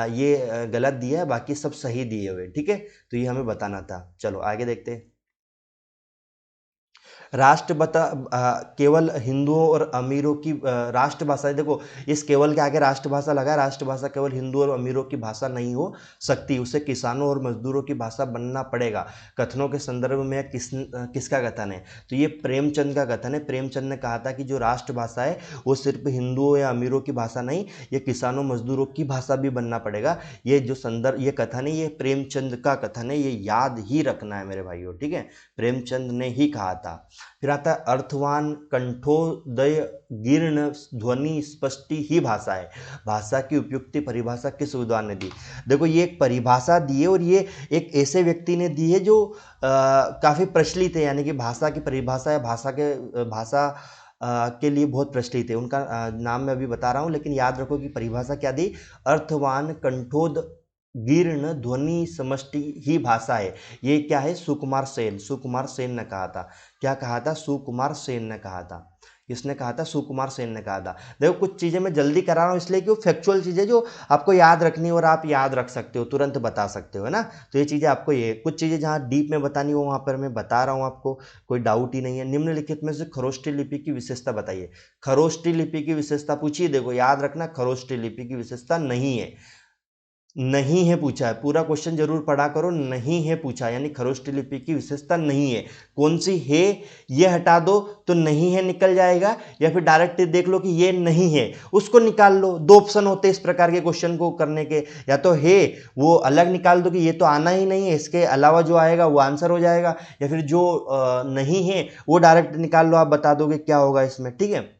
ये गलत दिया है, बाकी सब सही दिए हुए, ठीक है। तो ये हमें बताना था। चलो आगे देखते हैं। राष्ट्रभाषा केवल हिंदुओं और अमीरों की राष्ट्रभाषा है। देखो इस केवल के आगे राष्ट्रभाषा लगा है, राष्ट्रभाषा केवल हिंदू और अमीरों की भाषा नहीं हो सकती, उसे किसानों और मजदूरों की भाषा बनना पड़ेगा। कथनों के संदर्भ में किसका कथन है? तो ये प्रेमचंद का कथन है। प्रेमचंद ने कहा था कि जो राष्ट्रभाषा है वो सिर्फ हिंदुओं या अमीरों की भाषा नहीं, ये किसानों मजदूरों की भाषा भी बनना पड़ेगा। ये जो संदर्भ, ये कथन है, ये प्रेमचंद का कथन है, ये याद ही रखना है मेरे भाइयों, ठीक है। प्रेमचंद ने ही कहा था। फिर आता है अर्थवान कंठोदय गिर्ण ध्वनि स्पष्टि ही भाषा है। भाषा की उपयुक्ति परिभाषा किस विद्वान ने दी? देखो ये एक परिभाषा दी है, और ये एक ऐसे व्यक्ति ने दी है जो काफ़ी प्रचलित है, यानी कि भाषा की परिभाषा या भाषा के लिए बहुत प्रचलित है। उनका नाम मैं अभी बता रहा हूँ, लेकिन याद रखो कि परिभाषा क्या दी? अर्थवान कंठोद गिर्ण ध्वनि समष्टि ही भाषा है। ये क्या है? सुकुमार सेन, सुकुमार सेन ने कहा था। क्या कहा था? सुकुमार सेन ने कहा था। किसने कहा था? सुकुमार सेन ने कहा था। देखो कुछ चीज़ें मैं जल्दी करा रहा हूँ इसलिए कि वो फैक्चुअल चीज़ें जो आपको याद रखनी और आप याद रख सकते हो, तुरंत बता सकते हो, है ना। तो ये चीज़ें आपको, ये कुछ चीज़ें जहाँ डीप में बतानी हो वहाँ पर मैं बता रहा हूँ आपको, कोई डाउट ही नहीं है। निम्नलिखित में से खरोष्ठी लिपि की विशेषता बताइए। खरोष्ठी लिपि की विशेषता पूछिए, देखो याद रखना, खरोष्ठी लिपि की विशेषता नहीं है। नहीं है पूछा है, पूरा क्वेश्चन जरूर पढ़ा करो। नहीं है पूछा यानी खरोष्टी लिपि की विशेषता नहीं है। कौन सी है ये हटा दो तो नहीं है निकल जाएगा, या फिर डायरेक्ट देख लो कि ये नहीं है उसको निकाल लो। दो ऑप्शन होते हैं इस प्रकार के क्वेश्चन को करने के, या तो है वो अलग निकाल दो कि ये तो आना ही नहीं है, इसके अलावा जो आएगा वो आंसर हो जाएगा, या फिर जो नहीं है वो डायरेक्ट निकाल लो, आप बता दोगे क्या होगा इसमें। ठीक है,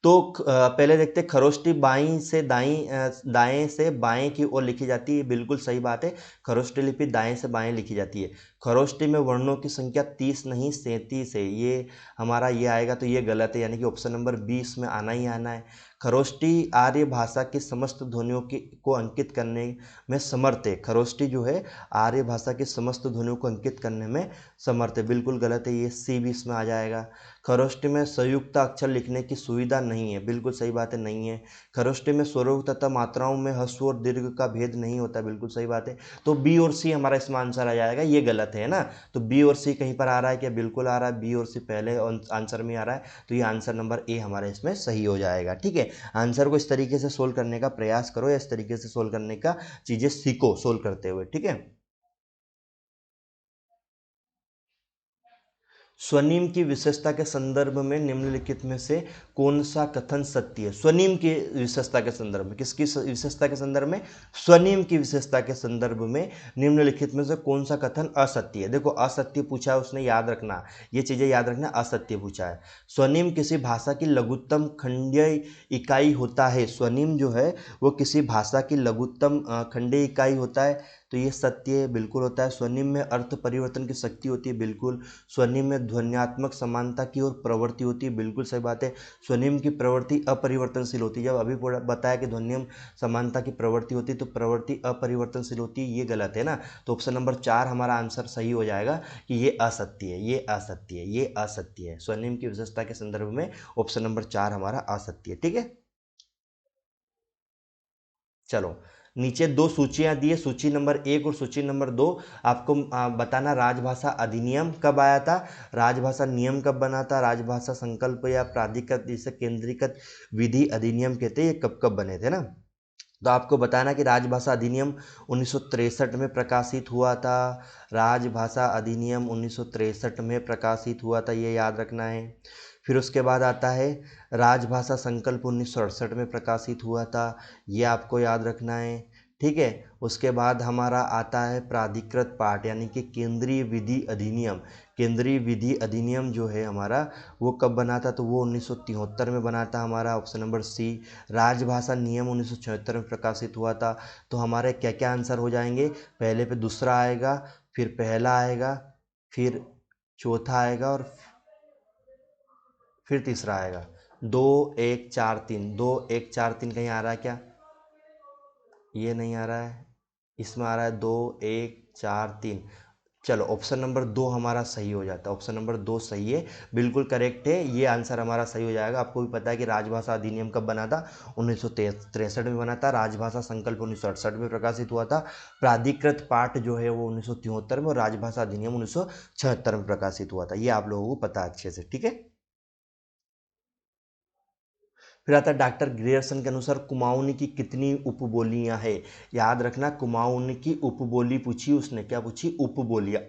तो पहले देखते हैं, खरोष्टी बाईं से दाईं दाएं से बाएं की ओर लिखी जाती है, बिल्कुल सही बात है। खरोष्टी लिपि दाएं से बाएं लिखी जाती है। खरोष्टी में वर्णों की संख्या 30 नहीं 37 है, ये हमारा ये आएगा, तो ये गलत है, यानी कि ऑप्शन नंबर 20 में आना ही आना है। खरोष्टी आर्य भाषा की समस्त ध्वनियों की को अंकित करने में समर्थ है। खरोष्टी जो है आर्य भाषा की समस्त ध्वनियों को अंकित करने में समर्थ है, बिल्कुल गलत है, ये सी 20 में आ जाएगा। खरोष्टी में संयुक्त अक्षर लिखने की सुविधा नहीं है, बिल्कुल सही बात है, नहीं है। खरोष्टी में स्वरों तथा मात्राओं में ह्रस्व और दीर्घ का भेद नहीं होता, बिल्कुल सही बात है। तो बी और सी हमारा इसमें आंसर आ जाएगा, ये गलत है ना। तो बी और सी कहीं पर आ रहा है क्या? बिल्कुल आ रहा है, बी और सी पहले आंसर में आ रहा है, तो ये आंसर नंबर ए हमारा इसमें सही हो जाएगा। ठीक है, आंसर को इस तरीके से सोल्व करने का प्रयास करो, या इस तरीके से सोल्व करने का चीजें सीखो सोल्व करते हुए। ठीक है, स्वनिम की विशेषता के संदर्भ में निम्नलिखित में से कौन सा कथन सत्य है? स्वनिम की विशेषता के संदर्भ में, किसकी विशेषता के संदर्भ में? स्वनिम की विशेषता के संदर्भ में निम्नलिखित में से कौन सा कथन असत्य है? देखो असत्य पूछा है उसने, याद रखना, ये चीजें याद रखना, असत्य पूछा है। स्वनिम किसी भाषा की लघुत्तम खंडीय इकाई होता है। स्वनिम जो है वो किसी भाषा की लघुत्तम खंडीय इकाई होता है, तो ये सत्य है, बिल्कुल होता है। स्वनिम में अर्थ परिवर्तन की शक्ति होती है, बिल्कुल। स्वनिम में ध्वन्यात्मक समानता की ओर प्रवृत्ति होती है, बिल्कुल सही बात है। स्वनिम की प्रवृत्ति अपरिवर्तनशील होती है, जब अभी बताया कि ध्वनिम समानता की प्रवृत्ति होती है तो प्रवृत्ति अपरिवर्तनशील होती है, ये गलत है ना। तो ऑप्शन नंबर 4 हमारा आंसर सही हो जाएगा कि ये असत्य है, ये असत्य है, ये असत्य है। स्वनिम की विशेषता के संदर्भ में ऑप्शन नंबर 4 हमारा असत्य है। ठीक है, चलो, नीचे दो सूचियां दी है, सूची नंबर 1 और सूची नंबर 2। आपको बताना राजभाषा अधिनियम कब आया था, राजभाषा नियम कब बना था, राजभाषा संकल्प या प्राधिकृत जिसे केंद्रीकृत विधि अधिनियम कहते हैं, ये कब कब बने थे ना। तो आपको बताना कि राजभाषा अधिनियम 1963 में प्रकाशित हुआ था। राजभाषा अधिनियम 1963 में प्रकाशित हुआ था, ये याद रखना है। फिर उसके बाद आता है राजभाषा संकल्प 1968 में प्रकाशित हुआ था, ये आपको याद रखना है। ठीक है, उसके बाद हमारा आता है प्राधिकृत पाठ यानी कि केंद्रीय विधि अधिनियम। केंद्रीय विधि अधिनियम जो है हमारा वो कब बना था, तो वो 1973 में बना था, हमारा ऑप्शन नंबर सी। राजभाषा नियम 1976 में प्रकाशित हुआ था। तो हमारे क्या क्या आंसर हो जाएंगे? पहले पे दूसरा आएगा, फिर पहला आएगा, फिर चौथा आएगा, और फिर तीसरा आएगा। 2 1 4 3, 2 1 4 3 कहीं आ रहा है क्या? ये नहीं आ रहा है, इसमें आ रहा है 2 1 4 3। चलो, ऑप्शन नंबर 2 हमारा सही हो जाता है, ऑप्शन नंबर 2 सही है, बिल्कुल करेक्ट है, ये आंसर हमारा सही हो जाएगा। आपको भी पता है कि राजभाषा अधिनियम कब बना था, 1963 में बना था। राजभाषा संकल्प 1968 में प्रकाशित हुआ था। प्राधिकृत पाठ जो है वो 1973 में, और राजभाषा अधिनियम 1976 में प्रकाशित हुआ था, ये आप लोगों को पता है अच्छे से। ठीक है, फिर आता है डॉक्टर ग्रियर्सन के अनुसार कुमाऊनी की कितनी उपबोलियां हैं? याद रखना, कुमाऊनी की उपबोली पूछी उसने, क्या पूछी? उपबोलियां।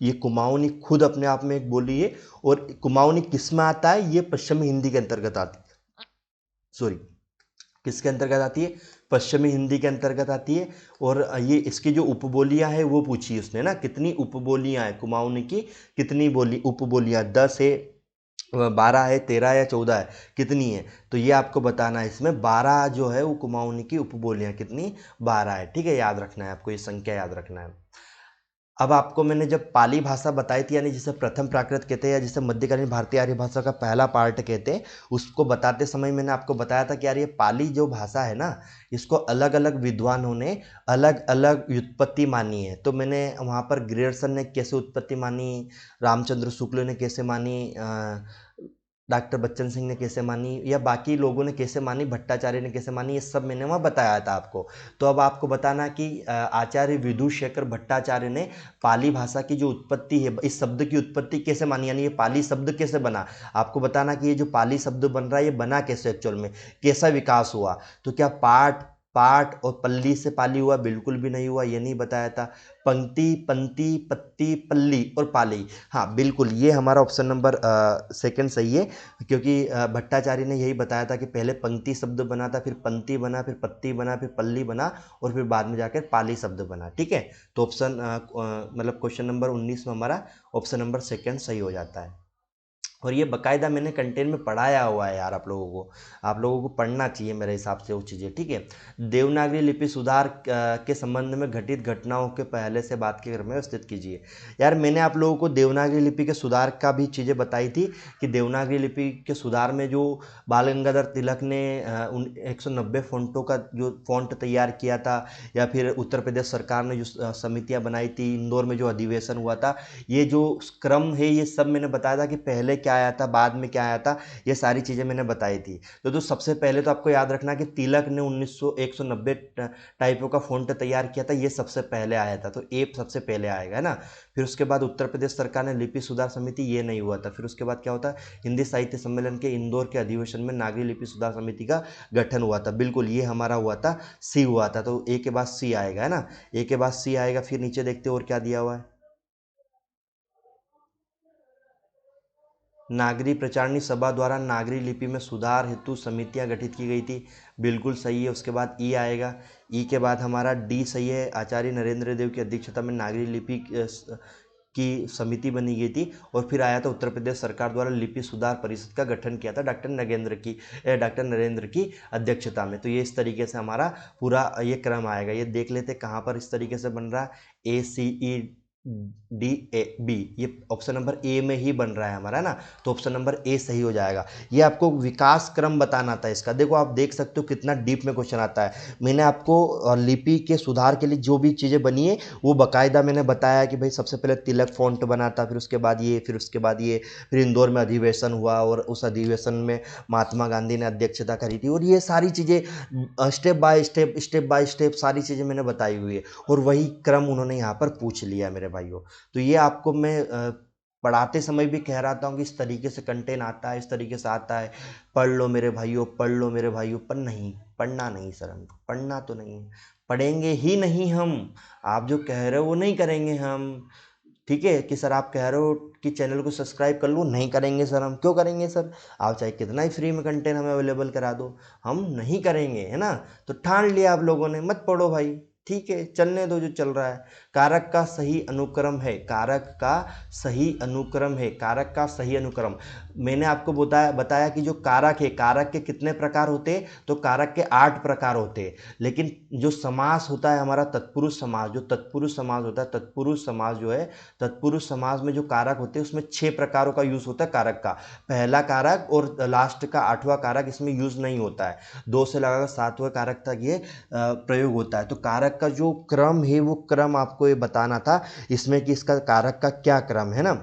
ये कुमाऊनी खुद अपने आप में एक बोली है, और कुमाऊनी किस में आता है? ये पश्चिमी हिंदी के अंतर्गत आती है, सॉरी, किसके अंतर्गत आती है? पश्चिमी हिंदी के अंतर्गत आती है। और ये इसकी जो उपबोलियां है वो पूछी उसने ना, कितनी उपबोलियां हैं कुमाऊनी की, कितनी बोली उपबोलियां, 10 है, 12 है, 13 या 14 है, कितनी है? तो ये आपको बताना है, इसमें 12 जो है वो कुमाऊनी की उपबोलियां कितनी? 12 है। ठीक है, याद रखना है आपको, ये संख्या याद रखना है। अब आपको मैंने जब पाली भाषा बताई थी, यानी जिसे प्रथम प्राकृत कहते हैं, या जिसे मध्यकालीन भारतीय आर्य भाषा का पहला पार्ट कहते हैं, उसको बताते समय मैंने आपको बताया था कि यार ये पाली जो भाषा है ना, इसको अलग अलग विद्वानों ने अलग अलग व्युत्पत्ति मानी है। तो मैंने वहाँ पर ग्रियर्सन ने कैसे उत्पत्ति मानी, रामचंद्र शुक्ल ने कैसे मानी, डॉक्टर बच्चन सिंह ने कैसे मानी, या बाकी लोगों ने कैसे मानी, भट्टाचार्य ने कैसे मानी, ये सब मैंने वहाँ बताया था आपको। तो अब आपको बताना कि आचार्य विदुशेखर भट्टाचार्य ने पाली भाषा की जो उत्पत्ति है, इस शब्द की उत्पत्ति कैसे मानी, यानी ये पाली शब्द कैसे बना। आपको बताना कि ये जो पाली शब्द बन रहा है ये बना कैसे, एक्चुअल में कैसा विकास हुआ। तो क्या पाठ पाठ और पल्ली से पाली हुआ, बिल्कुल भी नहीं हुआ, ये नहीं बताया था। पंक्ति, पंक्ति, पत्ती, पल्ली और पाली, हाँ बिल्कुल ये हमारा ऑप्शन नंबर सेकंड सही है, क्योंकि भट्टाचार्य ने यही बताया था कि पहले पंक्ति शब्द बना था, फिर पंक्ति बना, फिर पत्ती बना, फिर पल्ली बना और फिर बाद में जाकर पाली शब्द बना। ठीक है, तो ऑप्शन मतलब क्वेश्चन नंबर 19 में हमारा ऑप्शन नंबर सेकंड सही हो जाता है। और ये बकायदा मैंने कंटेंट में पढ़ाया हुआ है यार, आप लोगों को पढ़ना चाहिए मेरे हिसाब से वो चीज़ें। ठीक है, देवनागरी लिपि सुधार के संबंध में घटित घटनाओं के पहले से बात के क्रम में व्यवस्थित कीजिए। यार मैंने आप लोगों को देवनागरी लिपि के सुधार का भी चीज़ें बताई थी कि देवनागरी लिपि के सुधार में जो बाल गंगाधर तिलक ने उन 190 फ़ॉन्टों का जो फ़ॉन्ट तैयार किया था, या फिर उत्तर प्रदेश सरकार ने जो समितियाँ बनाई थी, इंदौर में जो अधिवेशन हुआ था, ये जो क्रम है ये सब मैंने बताया था कि पहले क्या आया था, बाद में क्या आया था, ये सारी चीज़ें मैंने बताई थी। तो सबसे पहले तो आपको याद रखना कि तिलक ने 190 टाइपों का फ़ॉन्ट तैयार किया था, ये सबसे पहले आया था, तो ए सबसे पहले आएगा, है ना। फिर उसके बाद उत्तर प्रदेश सरकार ने लिपि सुधार समिति, ये नहीं हुआ था। फिर उसके बाद क्या होता है, हिंदी साहित्य सम्मेलन के इंदौर के अधिवेशन में नागरी लिपि सुधार समिति का गठन हुआ था, बिल्कुल ये हमारा हुआ था, सी हुआ था, तो ए के बाद सी आएगा, है ना। ए के बाद सी आएगा। फिर नीचे देखते और क्या दिया हुआ है, नागरी प्रचारणी सभा द्वारा नागरी लिपि में सुधार हेतु समितियां गठित की गई थी, बिल्कुल सही है। उसके बाद ई आएगा, ई के बाद हमारा डी सही है, आचार्य नरेंद्र देव की अध्यक्षता में नागरी लिपि की समिति बनी गई थी। और फिर आया था उत्तर प्रदेश सरकार द्वारा लिपि सुधार परिषद का गठन किया था डॉक्टर नरेंद्र की अध्यक्षता में। तो ये इस तरीके से हमारा पूरा ये क्रम आएगा। ये देख लेते कहाँ पर इस तरीके से बन रहा है, ए सी ई डी ए बी, ये ऑप्शन नंबर ए में ही बन रहा है हमारा ना, तो ऑप्शन नंबर ए सही हो जाएगा। ये आपको विकास क्रम बताना था इसका, देखो आप देख सकते हो कितना डीप में क्वेश्चन आता है। मैंने आपको लिपि के सुधार के लिए जो भी चीज़ें बनी है वो बकायदा मैंने बताया कि भाई सबसे पहले तिलक फॉन्ट बना था, फिर उसके बाद ये, फिर उसके बाद ये, फिर इंदौर में अधिवेशन हुआ और उस अधिवेशन में महात्मा गांधी ने अध्यक्षता करी थी, और ये सारी चीज़ें स्टेप बाय स्टेप सारी चीज़ें मैंने बताई हुई है, और वही क्रम उन्होंने यहाँ पर पूछ लिया मेरे भाइयों। तो ये आपको मैं पढ़ाते समय भी कह रहा था कि इस तरीके से कंटेंट आता है, इस तरीके से आता है, पढ़ लो मेरे भाइयों, पढ़ लो मेरे भाइयों, पर नहीं पढ़ना नहीं सर, हमको पढ़ना तो नहीं है, पढ़ेंगे ही नहीं हम। आप जो कह रहे हो वो नहीं करेंगे हम। ठीक है कि सर आप कह रहे हो कि चैनल को सब्सक्राइब कर लो, नहीं करेंगे सर, हम क्यों करेंगे सर, आप चाहे कितना ही फ्री में कंटेंट हमें अवेलेबल करा दो, हम नहीं करेंगे, है ना। तो ठान लिया आप लोगों ने, मत पढ़ो भाई, ठीक है, चलने दो जो चल रहा है। कारक का सही अनुक्रम है, कारक का सही अनुक्रम है, कारक का सही अनुक्रम। मैंने आपको बताया कि जो कारक है, कारक के कितने प्रकार होते हैं, तो कारक के 8 प्रकार होते हैं। लेकिन जो समास होता है हमारा तत्पुरुष समास, जो तत्पुरुष समास होता है, तत्पुरुष समास जो है, तत्पुरुष समास में जो कारक होते हैं उसमें 6 प्रकारों का यूज होता है कारक का। पहला कारक और लास्ट का 8वां कारक इसमें यूज नहीं होता है, 2 से लगाकर 7वें कारक तक ये प्रयोग होता है। तो कारक का जो क्रम है वो क्रम आपको ये बताना था इसमें कि इसका कारक का क्या क्रम है ना।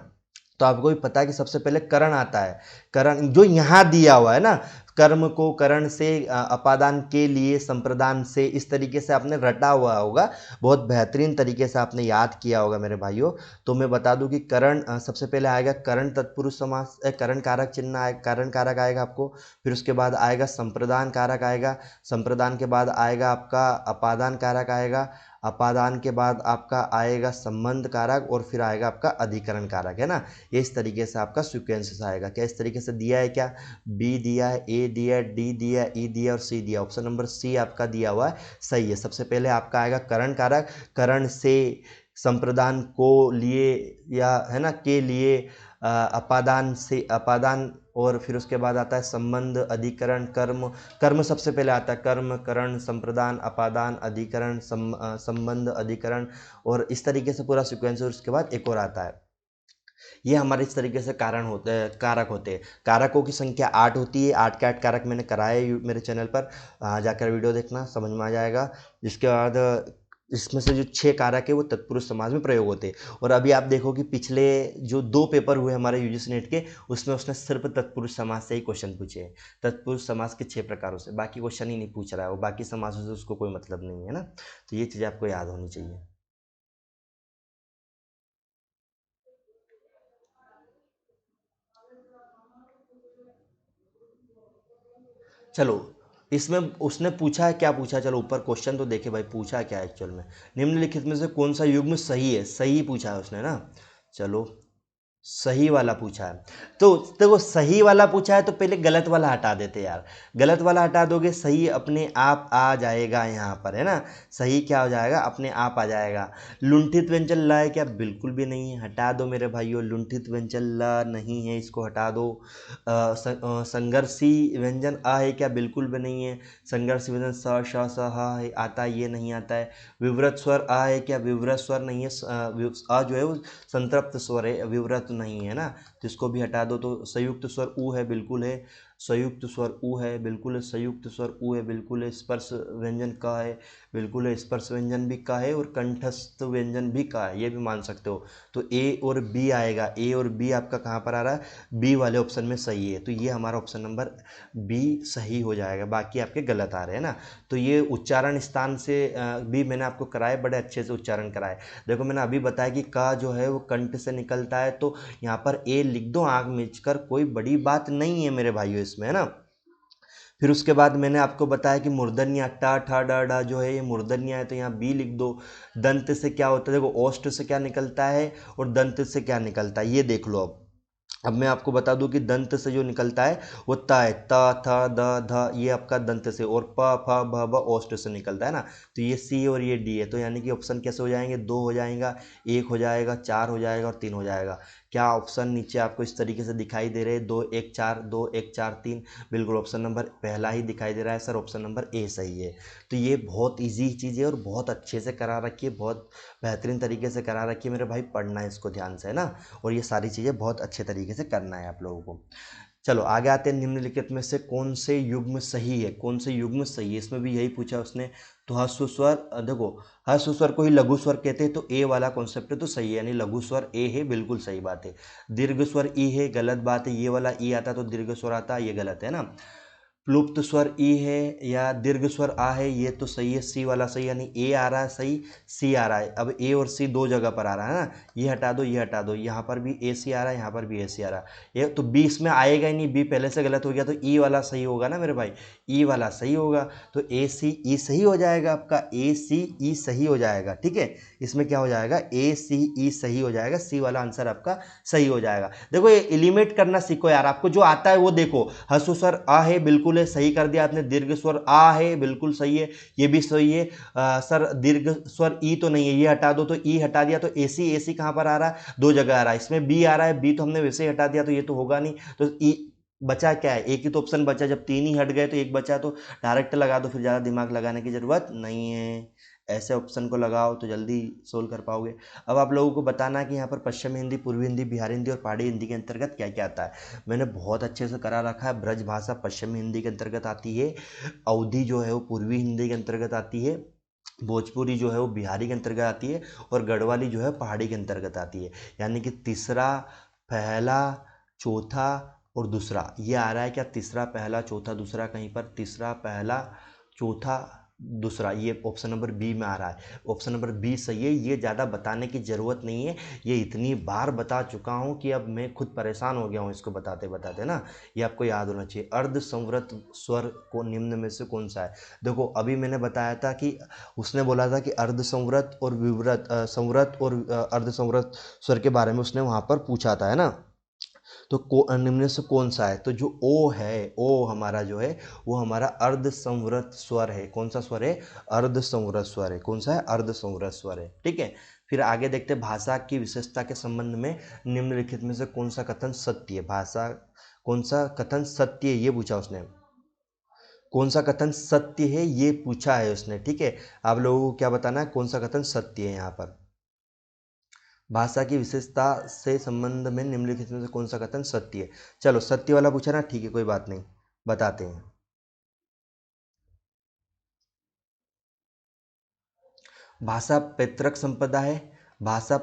तो आपको भी पता है कि सबसे पहले करण आता है, करण जो यहाँ दिया हुआ है ना, कर्म को करण से, अपादान के लिए संप्रदान से, इस तरीके से आपने रटा हुआ होगा, बहुत बेहतरीन तरीके से आपने याद किया होगा मेरे भाइयों। तो मैं बता दूं कि करण सबसे पहले आएगा करण तत्पुरुष समास, करण कारक चिन्ह आएगा, करण कारक आएगा आपको। फिर उसके बाद आएगा संप्रदान कारक आएगा, संप्रदान के बाद आएगा आपका अपादान कारक आएगा, अपादान के बाद आपका आएगा संबंध कारक, और फिर आएगा आपका अधिकरण कारक, है ना। ये इस तरीके से आपका सिक्वेंस आएगा। क्या इस तरीके से दिया है, क्या बी दिया है, ए दिया है, डी दिया है, ई दिया और सी दिया, ऑप्शन नंबर सी आपका दिया हुआ है, सही है। सबसे पहले आपका आएगा करण कारक, करण से संप्रदान को लिए, या है ना के लिए, अपादान से अपादान, और फिर उसके बाद आता है संबंध, अधिकरण, कर्म। कर्म सबसे पहले आता है, कर्म, करण, संप्रदान, अपादान, अधिकरण, संबंध, अधिकरण, और इस तरीके से पूरा सिक्वेंस। और उसके बाद एक और आता है, ये हमारे इस तरीके से कारण होते हैं, कारक होते हैं। कारकों की संख्या 8 होती है, 8 के 8 कारक मैंने कराए मेरे चैनल पर, जाकर वीडियो देखना, समझ में आ जाएगा। जिसके बाद इसमें से जो 6 कारक है वो तत्पुरुष समाज में प्रयोग होते हैं। और अभी आप देखो कि पिछले जो 2 पेपर हुए हमारे यूजीसी नेट के, उसमें उसने सिर्फ तत्पुरुष समाज से ही क्वेश्चन पूछे हैं, तत्पुरुष समाज के 6 प्रकारों से, बाकी क्वेश्चन ही नहीं पूछ रहा है वो, बाकी समाजों से उसको कोई मतलब नहीं है ना। तो ये चीज़ आपको याद होनी चाहिए। चलो, इसमें उसने पूछा है, क्या पूछा, चलो ऊपर क्वेश्चन तो देखे भाई, पूछा क्या है एक्चुअल में। निम्नलिखित में से कौन सा युग्म सही है, सही पूछा है उसने ना। चलो सही वाला पूछा है, तो देखो सही वाला पूछा है तो पहले गलत वाला हटा देते यार। गलत वाला हटा दोगे, सही अपने आप आ जाएगा यहाँ पर, है ना। सही क्या हो जाएगा, अपने आप आ जाएगा। लुंठित व्यंजन ल है क्या, बिल्कुल भी नहीं है, हटा दो मेरे भाइयों, लुंठित व्यंजन ल नहीं है, इसको हटा दो। संघर्षी व्यंजन आ है क्या, बिल्कुल भी नहीं है। संघर्षी व्यंजन स श स ह है, आता है, ये नहीं आता है। विवृत स्वर आ है क्या, विवृत स्वर नहीं है। आ जो है वो संतृप्त स्वर है, विवृत नहीं है ना, तो इसको भी हटा दो। तो संयुक्त स्वर ऊ है, बिल्कुल है। संयुक्त स्वर ऊ है, बिल्कुल है। संयुक्त स्वर ऊ है, बिल्कुल है। स्पर्श व्यंजन का है, बिल्कुल है। स्पर्श व्यंजन भी का है, और कंठस्थ व्यंजन भी का है, ये भी मान सकते हो। तो ए और बी आएगा, ए और बी आपका कहाँ पर आ रहा है, बी वाले ऑप्शन में सही है, तो ये हमारा ऑप्शन नंबर बी सही हो जाएगा, बाकी आपके गलत आ रहे हैं ना। तो ये उच्चारण स्थान से भी मैंने आपको कराए, बड़े अच्छे से उच्चारण कराए। देखो मैंने अभी बताया कि का जो है वो कंठ से निकलता है, तो यहाँ पर ए लिख दो आँख मीच कर, कोई बड़ी बात नहीं है मेरे भाइयों इसमें, है ना। फिर उसके बाद मैंने आपको बताया कि मूर्धन्य टा ठा डा डा जो है ये मूर्धन्य है, तो यहाँ बी लिख दो। दंत से क्या होता है, देखो ओष्ठ से क्या निकलता है और दंत से क्या निकलता है, ये देख लो। अब मैं आपको बता दूं कि दंत से जो निकलता है वो त है, त थ द ध, ये आपका दंत से, और प फ भ ब ओष्ठ से निकलता है ना। तो ये सी और ये डी है, तो यानी कि ऑप्शन कैसे हो जाएंगे, दो हो जाएगा, एक हो जाएगा, चार हो जाएगा और तीन हो जाएगा। क्या ऑप्शन नीचे आपको इस तरीके से दिखाई दे रहे हैं, दो एक चार, दो एक चार तीन, बिल्कुल ऑप्शन नंबर पहला ही दिखाई दे रहा है सर, ऑप्शन नंबर ए सही है। तो ये बहुत इजी चीज़ है और बहुत अच्छे से करा रखी है, बहुत बेहतरीन तरीके से करा रखी है मेरे भाई, पढ़ना है इसको ध्यान से, है ना। और ये सारी चीज़ें बहुत अच्छे तरीके से करना है आप लोगों को। चलो आगे आते हैं, निम्नलिखित में से कौन से युग्म सही है, कौन से युग्म सही है, इसमें भी यही पूछा उसने। तो ह्रस्व स्वर, देखो ह्रस्व स्वर को ही लघु स्वर कहते हैं, तो ए वाला कॉन्सेप्ट है, तो सही है, यानी लघु स्वर ए है, बिल्कुल सही बात है। दीर्घ स्वर ई है, गलत बात है, ये वाला ई आता तो दीर्घ स्वर आता, ये गलत है ना। प्लुप्त स्वर ई है या दीर्घ स्वर आ है, ये तो सही है, सी वाला सही, यानी ए आ रहा है सही, सी आ रहा है। अब ए और सी दो जगह पर आ रहा है ना, ये हटा दो, ये हटा दो, यहाँ पर भी ए सी आ रहा है, यहाँ पर भी ए सी आ रहा है, ये तो बी इसमें आएगा ही नहीं, बी पहले से गलत हो गया, तो ई वाला सही होगा ना मेरे भाई, ई वाला सही होगा। तो ए सी ई सही हो जाएगा आपका, ए सी ई सही हो जाएगा, ठीक है। इसमें क्या हो जाएगा, ए सी ई सही हो जाएगा, सी वाला आंसर आपका सही हो जाएगा। देखो ये एलिमिनेट करना सीखो यार, आपको जो आता है वो देखो। ह्रस्व स्वर आ है, बिल्कुल है, सही कर दिया आपने। दीर्घ स्वर आ है, बिल्कुल सही है, ये भी सही है। सर दीर्घ स्वर ई तो नहीं है, ये हटा दो, तो ई हटा दिया, तो एसी एसी कहाँ पर आ रहा है, दो जगह आ रहा है, इसमें बी आ रहा है, बी तो हमने वैसे ही हटा दिया, तो ये तो होगा नहीं, तो ई बचा क्या है, एक ही तो ऑप्शन बचा, जब तीन ही हट गए तो एक बचा, तो डायरेक्ट लगा दो, फिर ज़्यादा दिमाग लगाने की ज़रूरत नहीं है। ऐसे ऑप्शन को लगाओ तो जल्दी सोल्व कर पाओगे। अब आप लोगों को बताना है कि यहाँ पर पश्चिमी हिंदी, पूर्वी हिंदी, बिहारी हिंदी और पहाड़ी हिंदी के अंतर्गत क्या क्या आता है। मैंने बहुत अच्छे से करा रखा है। ब्रज भाषा पश्चिमी हिंदी के अंतर्गत आती है, अवधी जो है वो पूर्वी हिंदी के अंतर्गत आती है, भोजपुरी जो है वो बिहारी के अंतर्गत आती है, और गढ़वाली जो है पहाड़ी के अंतर्गत आती है। यानी कि तीसरा, पहला, चौथा और दूसरा, ये आ रहा है क्या, तीसरा पहला चौथा दूसरा, कहीं पर तीसरा पहला चौथा दूसरा, ये ऑप्शन नंबर बी में आ रहा है, ऑप्शन नंबर बी सही है। ये ज़्यादा बताने की ज़रूरत नहीं है, ये इतनी बार बता चुका हूँ कि अब मैं खुद परेशान हो गया हूँ इसको बताते बताते ना। ये आपको याद होना चाहिए। अर्ध संवृत स्वर को निम्न में से कौन सा है। देखो अभी मैंने बताया था कि उसने बोला था कि अर्ध संवृत और विवृत, संवृत और अर्ध संवृत स्वर के बारे में उसने वहाँ पर पूछा था, है ना। तो निम्न से कौन सा है, तो जो ओ है, ओ हमारा जो है वो हमारा अर्ध संवृत स्वर है। कौन सा स्वर है, अर्ध संवृत स्वर है। कौन सा है, अर्ध संवृत स्वर है, ठीक है। फिर आगे देखते हैं, भाषा की विशेषता के संबंध में निम्नलिखित में से कौन सा कथन सत्य है। भाषा, कौन सा कथन सत्य है, ये पूछा उसने। कौन सा कथन सत्य है ये पूछा है उसने, ठीक है। आप लोगों को क्या बताना है, कौन सा कथन सत्य है यहाँ पर। भाषा की विशेषता से संबंध में निम्नलिखित में से कौन सा कथन सत्य है। चलो सत्य वाला पूछा ना, ठीक है कोई बात नहीं, बताते हैं। भाषा पैतृक संपदा है, भाषा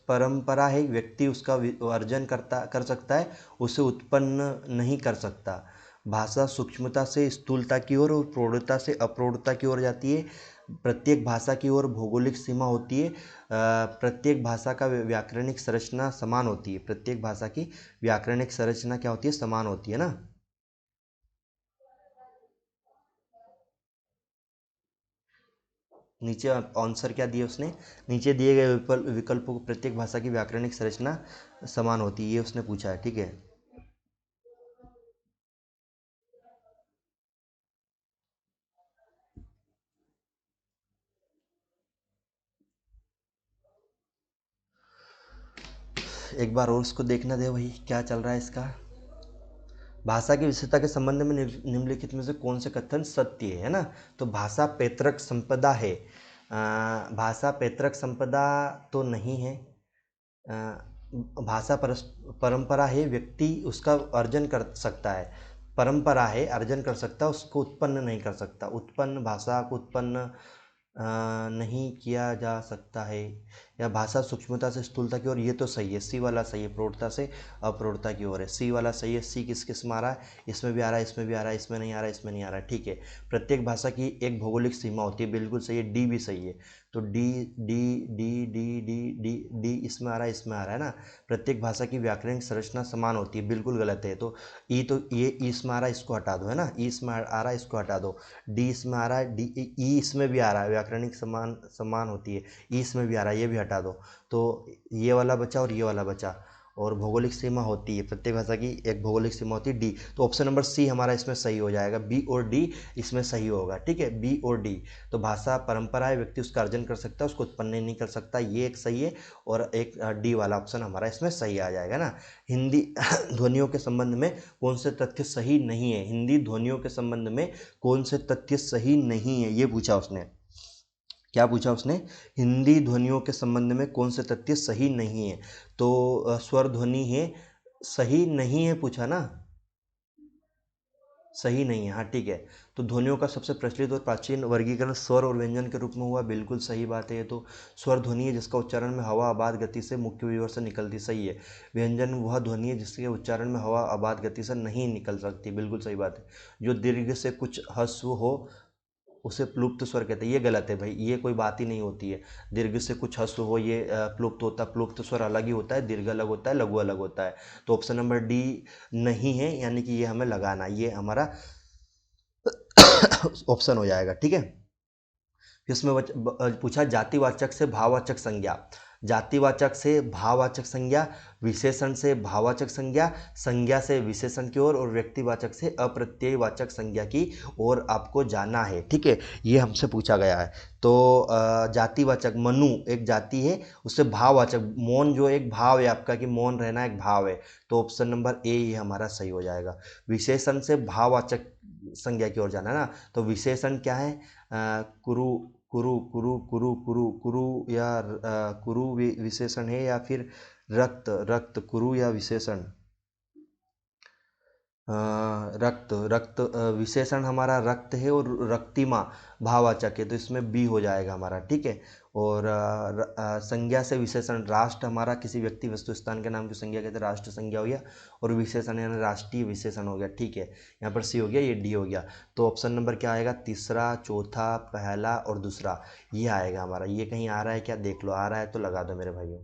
परंपरा है, व्यक्ति उसका अर्जन कर सकता है, उसे उत्पन्न नहीं कर सकता। भाषा सूक्ष्मता से स्थूलता की ओर और प्रौढ़ता से अप्रौढ़ता की ओर जाती है। प्रत्येक भाषा की ओर भौगोलिक सीमा होती है। प्रत्येक भाषा का व्याकरणिक संरचना समान होती है। प्रत्येक भाषा की व्याकरणिक संरचना क्या होती है, समान होती है ना। नीचे आंसर क्या दिया उसने, नीचे दिए गए विकल्पों को प्रत्येक भाषा की व्याकरणिक संरचना समान होती है, ये उसने पूछा है। ठीक है, एक बार और उसको देखना दे भाई क्या चल रहा है इसका। भाषा की विशेषता के संबंध में निम्नलिखित में से कौन से कथन सत्य है ना। तो भाषा पैतृक संपदा है। भाषा पैतृक संपदा तो नहीं है। अ, भाषा परंपरा है, व्यक्ति उसका अर्जन कर सकता है। परंपरा है, अर्जन कर सकता है, उसको उत्पन्न नहीं कर सकता। उत्पन्न, भाषा को उत्पन्न नहीं किया जा सकता है। या भाषा सूक्ष्मता से स्थूलता की ओर, ये तो सही है, सी वाला सही है। प्रौढ़ता से अप्रौढ़ता की ओर है, सी वाला सही है। सी किस किस में आ रहा है, इसमें भी आ रहा है, इसमें भी आ रहा है, इसमें नहीं आ रहा है, इसमें नहीं आ रहा है। ठीक है, प्रत्येक भाषा की एक भौगोलिक सीमा होती है, बिल्कुल सही है। डी भी सही है। तो D D D D D D D इसमें आ रहा है, इसमें आ रहा है ना। प्रत्येक भाषा की व्याकरणिक संरचना समान होती है, बिल्कुल गलत है। तो ई, तो ये इसमें आ रहा है, इसको हटा दो, है ना। ई इसमें आ रहा है, इसको हटा दो। डी इसमें आ रहा है, डी ई इसमें भी आ रहा है, व्याकरणिक समान समान होती है। ई इसमें भी आ रहा है, ये भी हटा दो। तो ये वाला बचा और ये वाला बचा। और भौगोलिक सीमा होती है, प्रत्येक भाषा की एक भौगोलिक सीमा होती है, डी। तो ऑप्शन नंबर सी हमारा इसमें सही हो जाएगा, बी और डी इसमें सही होगा। ठीक है, बी और डी। तो भाषा परंपरा है, व्यक्ति उसका अर्जन कर सकता है, उसको उत्पन्न नहीं कर सकता, ये एक सही है। और एक डी वाला ऑप्शन हमारा इसमें सही आ जाएगा ना। हिंदी ध्वनियों के संबंध में कौन से तथ्य सही नहीं है, हिंदी ध्वनियों के संबंध में कौन से तथ्य सही नहीं है, ये पूछा उसने। क्या पूछा उसने, हिंदी ध्वनियों के संबंध में कौन से तथ्य सही नहीं है। तो स्वर ध्वनि है, सही नहीं है पूछा ना, सही नहीं है। हाँ ठीक है। तो ध्वनियों का सबसे प्रचलित और प्राचीन वर्गीकरण स्वर और व्यंजन के रूप में हुआ, बिल्कुल सही बात है ये तो। स्वर ध्वनि है जिसका उच्चारण में हवा आबाद गति से मुख्य विवर से निकलती, सही है। व्यंजन वह ध्वनि है जिसके उच्चारण में हवा आबाद गति से नहीं निकल सकती, बिल्कुल सही बात है। जो दीर्घ से कुछ ह्रस्व हो उसे प्लुप्त स्वर कहते हैं, ये गलत है भाई, ये कोई बात ही नहीं होती है। दीर्घ से कुछ ह्रस्व हो ये प्लुप्त होता है। प्लुप्त स्वर अलग ही होता है, दीर्घ अलग होता है, लघु अलग होता है। तो ऑप्शन नंबर डी नहीं है, यानी कि ये हमें लगाना, ये हमारा ऑप्शन हो जाएगा। ठीक है, इसमें पूछा जातिवाचक से भाववाचक संज्ञा। जातिवाचक से भाववाचक संज्ञा, विशेषण से भाववाचक संज्ञा, संज्ञा से विशेषण की ओर, और व्यक्तिवाचक से अप्रत्ययवाचक संज्ञा की ओर आपको जाना है। ठीक है, ये हमसे पूछा गया है। तो जातिवाचक, मनु एक जाति है, उससे भाववाचक, मौन जो एक भाव है आपका, कि मौन रहना एक भाव है। तो ऑप्शन नंबर ए ये हमारा सही हो जाएगा। विशेषण से भाववाचक संज्ञा की ओर जाना है ना। तो विशेषण क्या है, कुरु कुरु कुरु कुरु कुरु कुरु, या कुरु विशेषण है, या फिर रक्त रक्त कुरु, या विशेषण रक्त रक्त विशेषण हमारा रक्त है, और रक्तिमा भाववाचक है, तो इसमें बी हो जाएगा हमारा। ठीक है। और संज्ञा से विशेषण, राष्ट्र हमारा किसी व्यक्ति वस्तु स्थान के नाम की संज्ञा कहते हैं, राष्ट्र संज्ञा हो गया। और विशेषण यानी राष्ट्रीय विशेषण हो गया। ठीक है, यहाँ पर सी हो गया, ये डी हो गया। तो ऑप्शन नंबर क्या आएगा, तीसरा, चौथा, पहला और दूसरा, ये आएगा हमारा। ये कहीं आ रहा है क्या, देख लो, आ रहा है तो लगा दो मेरे भाइयों।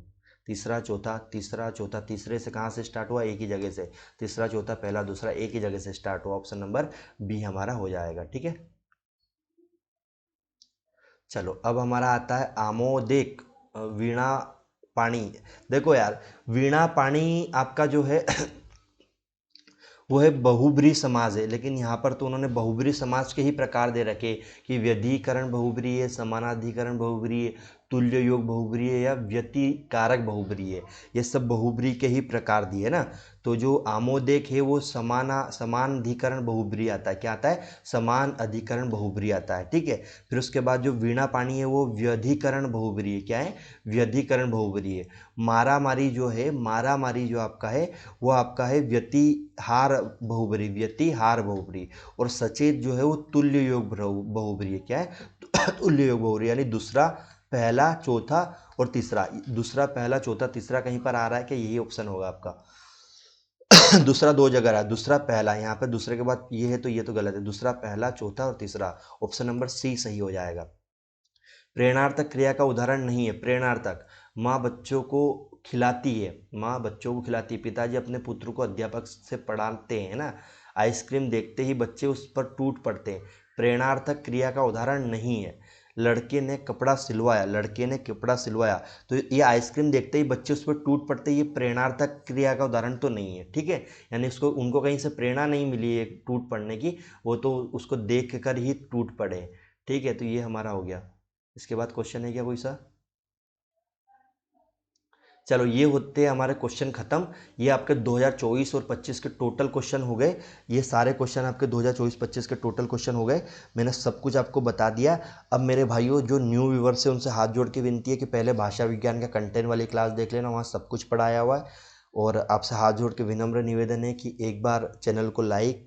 तीसरा चौथा, तीसरा चौथा, तीसरे से कहाँ से स्टार्ट हुआ, एक ही जगह से। तीसरा चौथा पहला दूसरा एक ही जगह से स्टार्ट हुआ, ऑप्शन नंबर बी हमारा हो जाएगा। ठीक है, चलो अब हमारा आता है आमोदेक वीणा पाणी। देखो यार, वीणा पाणी आपका जो है वो है बहुब्री समाज है, लेकिन यहाँ पर तो उन्होंने बहुब्री समाज के ही प्रकार दे रखे, कि व्यधिकरण बहुब्री है, समानाधिकरण बहुब्री है, तुल्य योग बहुब्री है, या व्यतिकारक बहुब्री है। ये सब बहुब्री के ही प्रकार दिए ना। तो जो आमोदेक है वो समान अधिकरण बहुब्री आता है। क्या आता है, समान अधिकरण बहुब्री आता है। ठीक है। फिर उसके बाद जो वीणा पानी है वो व्यधिकरण बहुब्री है। क्या है, व्यधिकरण बहुब्री है। मारा मारी जो है, मारा मारी जो आपका है वो आपका है व्यतिहार बहुब्री, व्यतिहार बहुब्री। और सचेत जो है वो तुल्य योग बहुब्री है। क्या है, तुल्य योग बहुब्री, यानी दूसरा, पहला, चौथा और तीसरा। दूसरा, पहला, चौथा, तीसरा कहीं पर आ रहा है कि यही ऑप्शन होगा आपका। दूसरा दो जगह रहा है, दूसरा पहला, यहाँ पे दूसरे के बाद ये है तो ये तो गलत है। दूसरा, पहला, चौथा और तीसरा, ऑप्शन नंबर सी सही हो जाएगा। प्रेरणार्थक क्रिया का उदाहरण नहीं है। प्रेरणार्थक, माँ बच्चों को खिलाती है, माँ बच्चों को खिलाती है, पिताजी अपने पुत्र को अध्यापक से पढ़ाते हैं ना। आइसक्रीम देखते ही बच्चे उस पर टूट पड़ते हैं, प्रेरणार्थक क्रिया का उदाहरण नहीं है। लड़के ने कपड़ा सिलवाया, लड़के ने कपड़ा सिलवाया। तो ये आइसक्रीम देखते ही बच्चे उस पर टूट पड़ते, ये प्रेरणार्थक क्रिया का उदाहरण तो नहीं है, ठीक है। यानी उसको उनको कहीं से प्रेरणा नहीं मिली है टूट पड़ने की, वो तो उसको देख कर ही टूट पड़े, ठीक है। तो ये हमारा हो गया। इसके बाद क्वेश्चन है क्या कोई सा? चलो ये होते हैं हमारे क्वेश्चन खत्म। ये आपके 2024 और 25 के टोटल क्वेश्चन हो गए। ये सारे क्वेश्चन आपके 2024-25 के टोटल क्वेश्चन हो गए। मैंने सब कुछ आपको बता दिया। अब मेरे भाइयों जो न्यू व्यूवर्स है उनसे हाथ जोड़ के विनती है कि पहले भाषा विज्ञान का कंटेंट वाली क्लास देख लेना, वहाँ सब कुछ पढ़ाया हुआ है। और आपसे हाथ जोड़ के विनम्र निवेदन है कि एक बार चैनल को लाइक,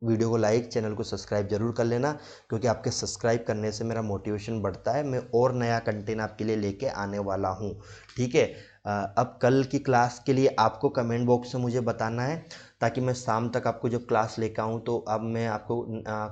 वीडियो को लाइक, चैनल को सब्सक्राइब जरूर कर लेना, क्योंकि आपके सब्सक्राइब करने से मेरा मोटिवेशन बढ़ता है, मैं और नया कंटेंट आपके लिए लेके आने वाला हूँ, ठीक है। अब कल की क्लास के लिए आपको कमेंट बॉक्स में मुझे बताना है, ताकि मैं शाम तक आपको जब क्लास लेकर आऊँ तो अब मैं आपको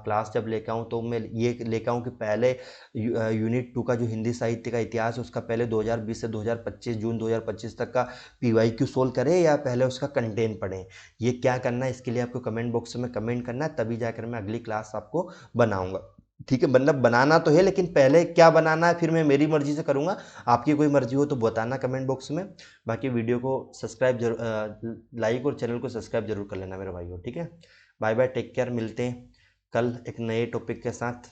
क्लास जब लेकर आऊँ तो मैं ये लेकर आऊँ कि पहले यूनिट 2 का जो हिंदी साहित्य का इतिहास है उसका पहले 2020 से 2025 जून 2025 तक का PYQ सोल्व करें, या पहले उसका कंटेंट पढ़ें। ये क्या करना है इसके लिए आपको कमेंट बॉक्स में कमेंट करना है, तभी जाकर मैं अगली क्लास आपको बनाऊंगा, ठीक है। मतलब बनाना तो है, लेकिन पहले क्या बनाना है फिर मैं मेरी मर्जी से करूंगा। आपकी कोई मर्जी हो तो बताना कमेंट बॉक्स में। बाकी वीडियो को सब्सक्राइब जरूर, लाइक और चैनल को सब्सक्राइब जरूर कर लेना मेरे भाइयों, ठीक है। बाय बाय, टेक केयर, मिलते हैं कल एक नए टॉपिक के साथ।